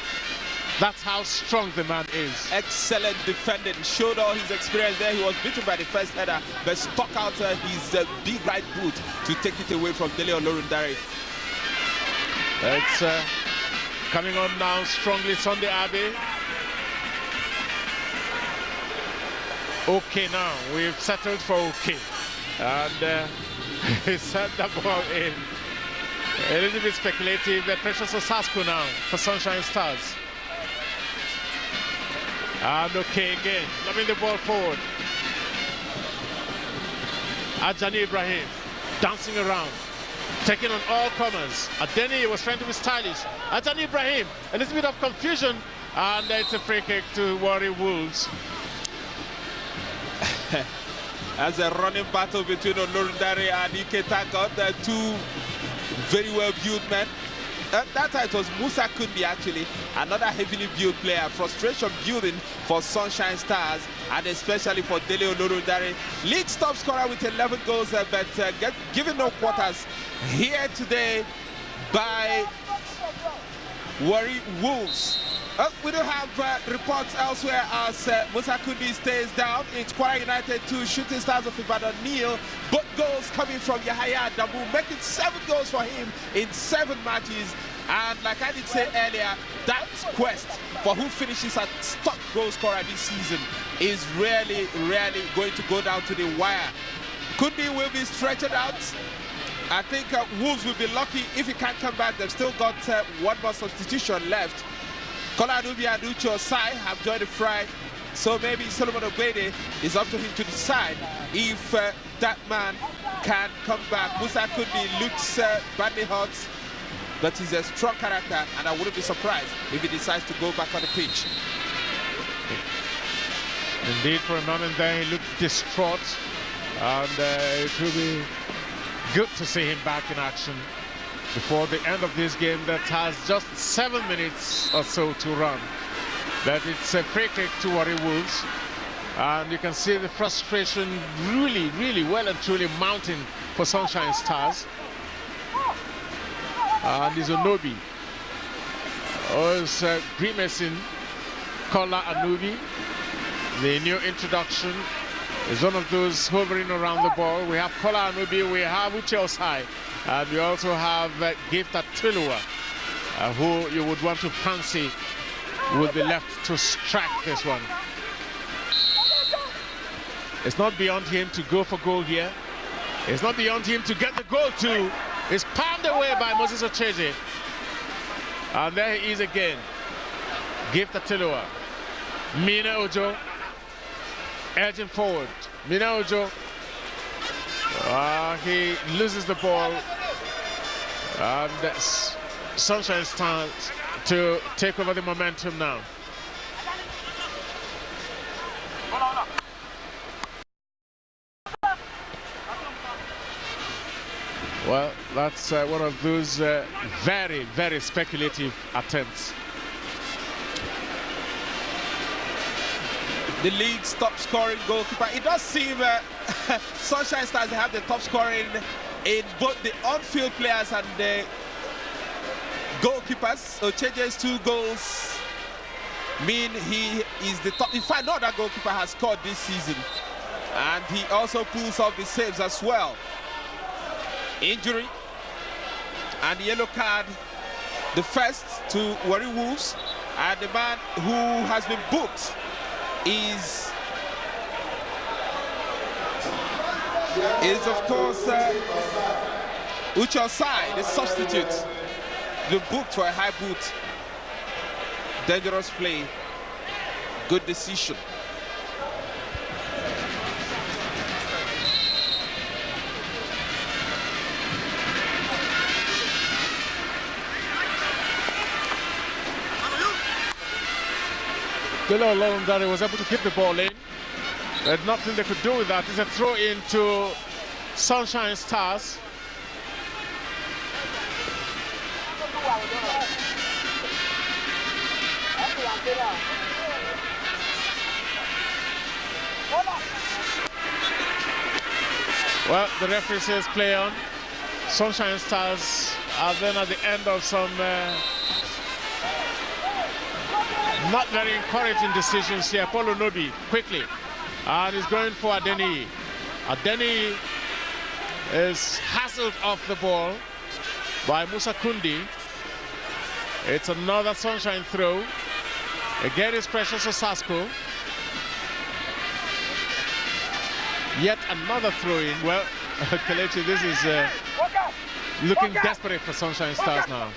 That's how strong the man is. Excellent defending. Showed all his experience there. He was beaten by the first header, but stuck out his big right boot to take it away from Dele Olarundare. It's coming on now strongly, Sunday Abbey. Okay, now we've settled for okay. And he sent the ball in. A little bit speculative, but Precious Osasco now for Sunshine Stars. And okay again, lobbing the ball forward. Ajani Ibrahim dancing around, taking on all comers. Adeni was trying to be stylish. Ajani Ibrahim, a little bit of confusion, and it's a free kick to Warri Wolves. As a running battle between Olorundare and Ike Tangot, the two very well built men. That time it was Musa Kundi, actually, another heavily built player. Frustration building for Sunshine Stars, and especially for Dele Olorundare. League top scorer with 11 goals, but given no quarters here today by Warri Wolves. We don't have reports elsewhere as Musa Kundi stays down. It's Kwara United 2, Shooting Stars of Ibadan nil. Both goals coming from Yahaya Adamu, making 7 goals for him in 7 matches. And like I did say earlier, that quest for who finishes at top goal scorer this season is really going to go down to the wire. Kundi will be stretched out. I think Wolves will be lucky if he can't come back. They've still got 1 more substitution left. Kola Anubi and Ucho Sai have joined the fray, so maybe Solomon Ogbede is up to him to decide if that man can come back. Musa Kundi looks badly hurt, but he's a strong character, and I wouldn't be surprised if he decides to go back on the pitch. Indeed, for a moment there, he looked distraught, and it will be good to see him back in action before the end of this game that has just 7 minutes or so to run. That it's a free kick to Warri Wolves, and you can see the frustration really well and truly mounting for Sunshine Stars. And it's Onobi, grimacing Kola Anubi, the new introduction, is one of those hovering around the ball. We have Kola Anubi, we have Uche Osai, and we also have Gift Atilua, who you would want to fancy would be left to strike this one. It's not beyond him to go for goal here. It's not beyond him to get the goal too. It's palmed away by Moses Ocheze. And there he is again. Gift Atilua. Mina Ojo edging forward. Mina Ojo. He loses the ball. And Sunshine starts to take over the momentum now. Well, that's one of those very, very speculative attempts. The league's top scoring goalkeeper. It does seem Sunshine Stars have the top scoring in both the on-field players and the goalkeepers. Ocheje's 2 goals mean he is the top. In fact, no other goalkeeper has scored this season. And he also pulls off the saves as well. Injury and the yellow card, the first to Warri Wolves, and the man who has been booked is of course Uche Osai, the substitute, the booked for a high boot. Dangerous play, good decision. Still alone that he was able to keep the ball in. There's nothing they could do with that. It's a throw into Sunshine Stars. Well, the referee says play on. Sunshine Stars are then at the end of some not very encouraging decisions here. Paul Onobi quickly, and he's going for Adeni. Adeni is hassled off the ball by Musa Kundi. It's another Sunshine throw. Again, it's Precious Osasco. Yet another throw-in. Well, Kelechi, this is looking desperate for Sunshine Stars now.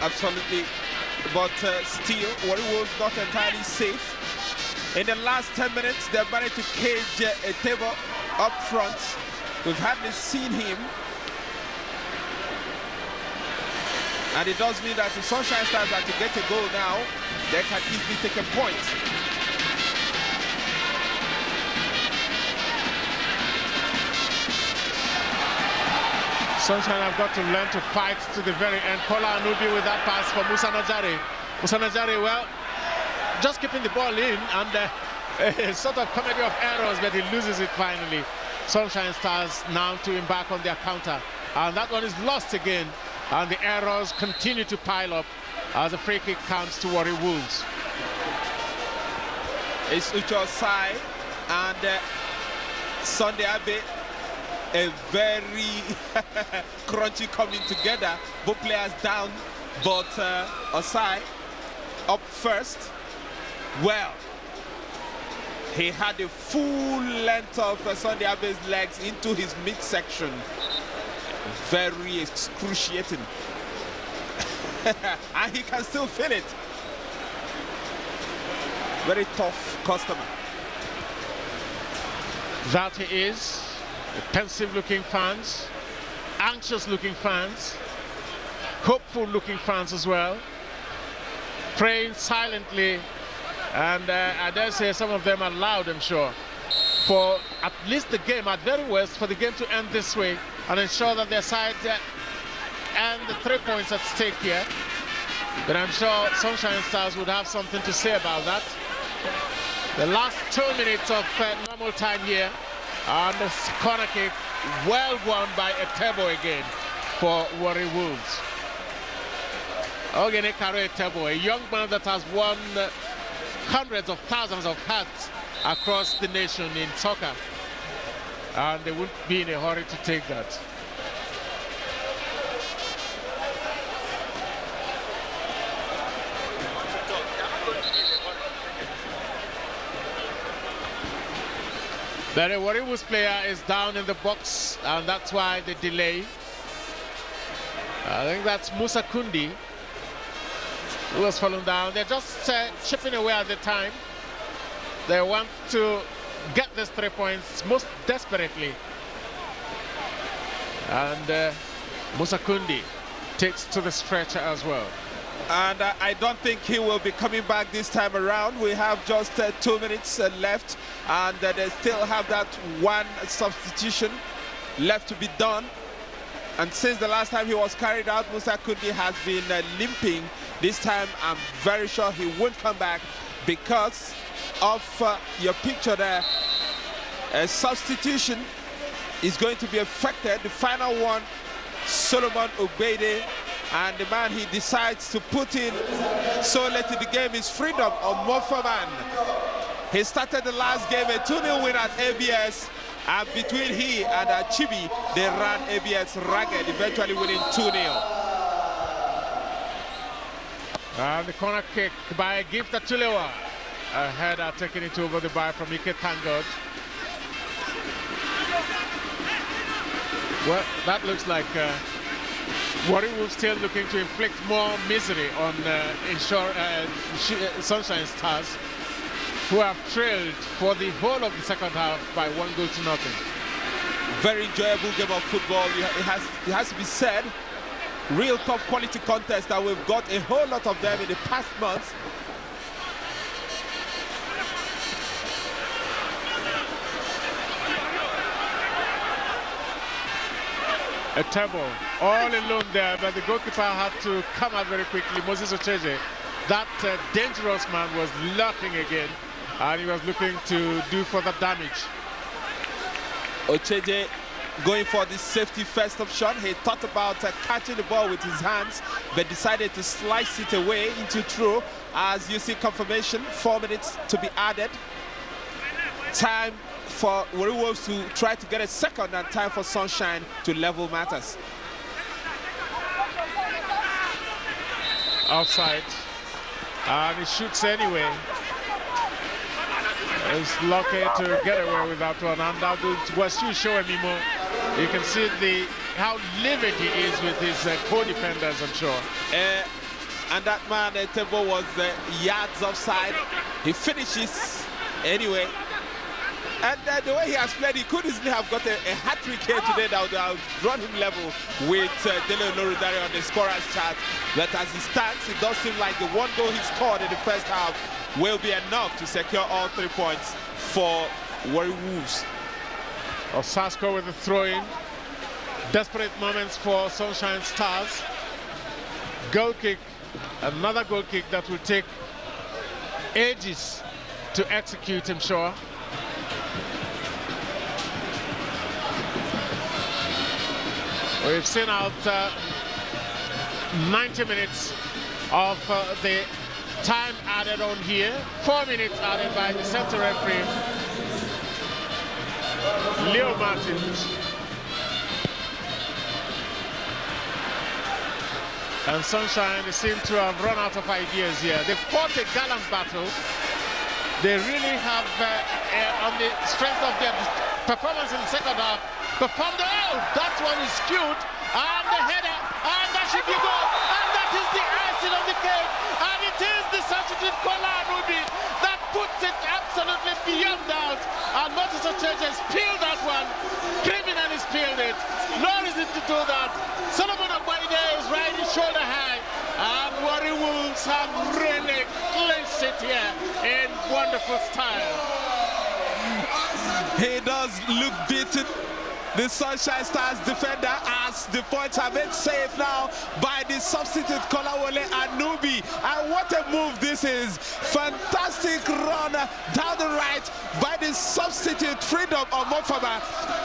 Absolutely. But still, Warri Wolves not entirely safe. In the last 10 minutes, they've managed to cage a table up front. We've hardly seen him. And it does mean that if Sunshine Stars are to get a goal now, they can easily take a point. Sunshine have got to learn to fight to the very end. Kola Anubi with that pass for Musa Najari. Musa Najari, well, just keeping the ball in, and a sort of comedy of errors, but he loses it finally. Sunshine Stars now to embark on their counter, and that one is lost again, and the errors continue to pile up as the free kick counts to Warri Wolves. It's Uche Osai and Sunday Abe. A very crunchy coming together. Both players down, but Osai up first. Well, he had the full length of Sunday Abe's legs into his midsection. Very excruciating. And he can still feel it. Very tough customer. That he is. Pensive-looking fans, anxious-looking fans, hopeful-looking fans as well, praying silently, and I dare say some of them are loud, I'm sure, for at least the game, at very worst, for the game to end this way and ensure that their side and the 3 points at stake here. But I'm sure Sunshine Stars would have something to say about that. The last 2 minutes of normal time here. And the corner kick, well won by Etebo again for Warri Wolves. Ogene Karo Etebo, a young man that has won hundreds of thousands of hearts across the nation in soccer, and they wouldn't be in a hurry to take that. The Warriors player is down in the box, and that's why the delay. I think that's Musa Kundi, who has fallen down. They're just chipping away at the time. They want to get these 3 points most desperately. And Musa Kundi takes to the stretcher as well. And I don't think he will be coming back this time around. We have just 2 minutes left, and they still have that one substitution left to be done. And since the last time he was carried out, Musa Kundi has been limping. This time, I'm very sure he won't come back because of your picture there. A substitution is going to be affected. The final one, Solomon Obede. And the man he decides to put in so late in the game is Freedom Omofaman. He started the last game a 2-0 win at ABS, and between he and Chibi, they ran ABS ragged, eventually winning 2-0. And the corner kick by Gifta Tulewa. A header taking it over the bar from Ike Tangod. Well, that looks like Warriors still looking to inflict more misery on Sunshine Stars, who have trailed for the whole of the second half by 1-0. Very enjoyable game of football. It has to be said. Real top quality contest that we've got a whole lot of them in the past months. A Tebo all alone there, but the goalkeeper had to come out very quickly. Moses Ocheje, that dangerous man, was lurking again, and he was looking to do further damage. Ocheje going for the safety first option. He thought about catching the ball with his hands, but decided to slice it away into throw. As you see, confirmation, 4 minutes to be added. Time for Warriors to try to get a second, and time for Sunshine to level matters. Outside, and he shoots anyway. It's lucky to get away with that one, and that was you showing me more. You can see how livid he is with his co-defenders, I'm sure. And that man, Tebo, was yards offside. He finishes anyway. And the way he has played, he could easily have got a hat-trick here today that would have drawn him level with Dele Olorudare on the scorer's chart. But as he stands, it does seem like the 1 goal he scored in the first half will be enough to secure all 3 points for Warriors. Osasco with the throw-in. Desperate moments for Sunshine Stars. Goal kick, another goal kick that will take ages to execute, I'm sure. We've seen out 90 minutes of the time added on here. 4 minutes added by the center referee, Leo Martins. And Sunshine, they seem to have run out of ideas here. They fought a gallant battle. They really have, on the strength of their performance in the second half, performed well. That one is skewed, and the header, and that should be goal, and that is the icing on the cake, and it is the substitute Kola Anubi that puts it absolutely beyond doubt. And Moses Ocheje peeled that one, criminally peeled it. No reason to do that. Solomon Obede is riding shoulder high, and Warri Wolves have really clinched it here in wonderful style. He does look beaten. The Sunshine Stars defender, as the points are made safe now by the substitute Kolawole Anubi. And what a move this is. Fantastic run down the right by the substitute Freedom Omofama.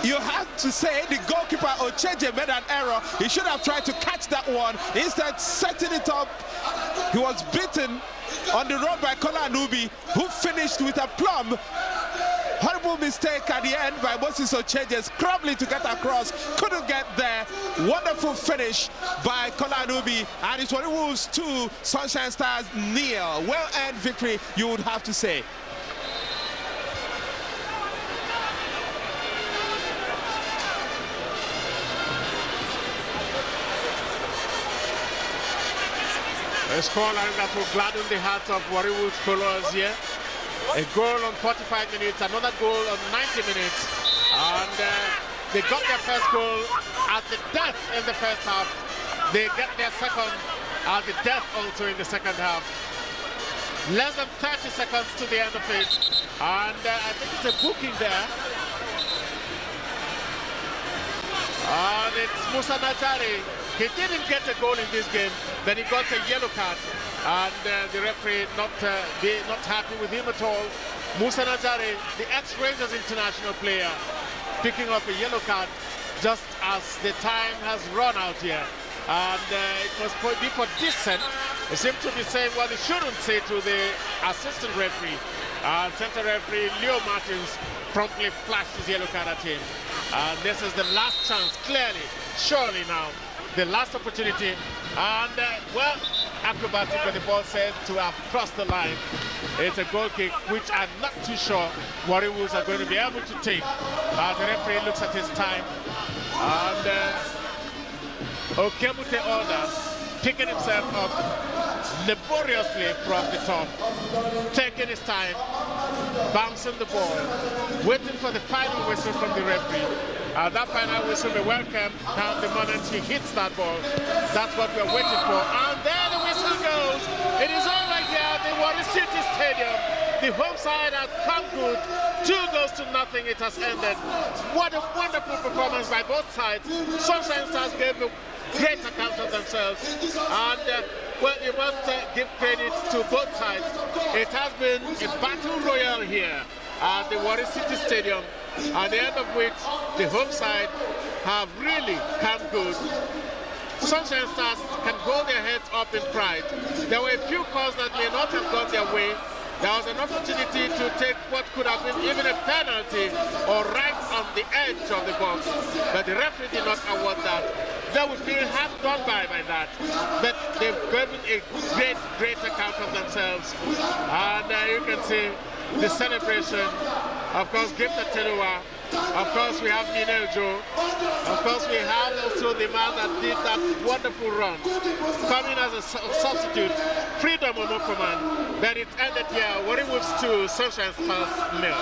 You have to say the goalkeeper Ocheje made an error. He should have tried to catch that one. Instead, setting it up. He was beaten on the run by Kola Anubi, who finished with a plumb. Horrible mistake at the end by Moses Ocheje, scrambling to get across, couldn't get there. Wonderful finish by Kola Anubi, and it's Warri Wolves 2, Sunshine Stars 0. Well-earned victory, you would have to say. A scoreline that will gladden the hearts of Warri Wolves followers here. A goal on 45 minutes, another goal on 90 minutes, and they got their first goal at the death in the first half. They get their second at the death also in the second half. Less than 30 seconds to the end of it, and I think it's a booking there. And it's Musa Najari. He didn't get a goal in this game, then he got a yellow card, and the referee not happy with him at all. Musa Najari, the ex-Rangers international player, picking up a yellow card just as the time has run out here. And it must be for dissent. They seem to be saying what they shouldn't say to the assistant referee. Center referee Leo Martins promptly flashed his yellow card at him. And this is the last chance, clearly, surely now, the last opportunity. And, well, acrobatic, but the ball said to have crossed the line. It's a goal kick, which I'm not too sure Warri Wolves are going to be able to take. The referee looks at his time. And Okemute Order picking himself up laboriously from the top, taking his time, bouncing the ball, waiting for the final whistle from the referee. That final whistle will welcome down the moment he hits that ball. That's what we're waiting for. And there the whistle goes. It is over here at the Warri City Stadium. The home side has come good. 2-0. It has ended. What a wonderful performance by both sides. Sunshine Stars gave a great account of themselves. And well, you must give credit to both sides. It has been a battle royal here at the Warri City Stadium, at the end of which the home side have really come good. Sunshine Stars can hold their heads up in pride. There were a few calls that may not have gone their way. There was an opportunity to take what could have been even a penalty or right on the edge of the box, but the referee did not award that. They would feel half gone by that, but they've given a great account of themselves. And you can see the celebration. Of course, Gifta Teluwa. Of course, we have Mineljo. Of course, we have also the man that did that wonderful run, coming as a substitute, Freedom Omokoman. But it ended here. Warri Wolves 2, Sunshine Stars 0.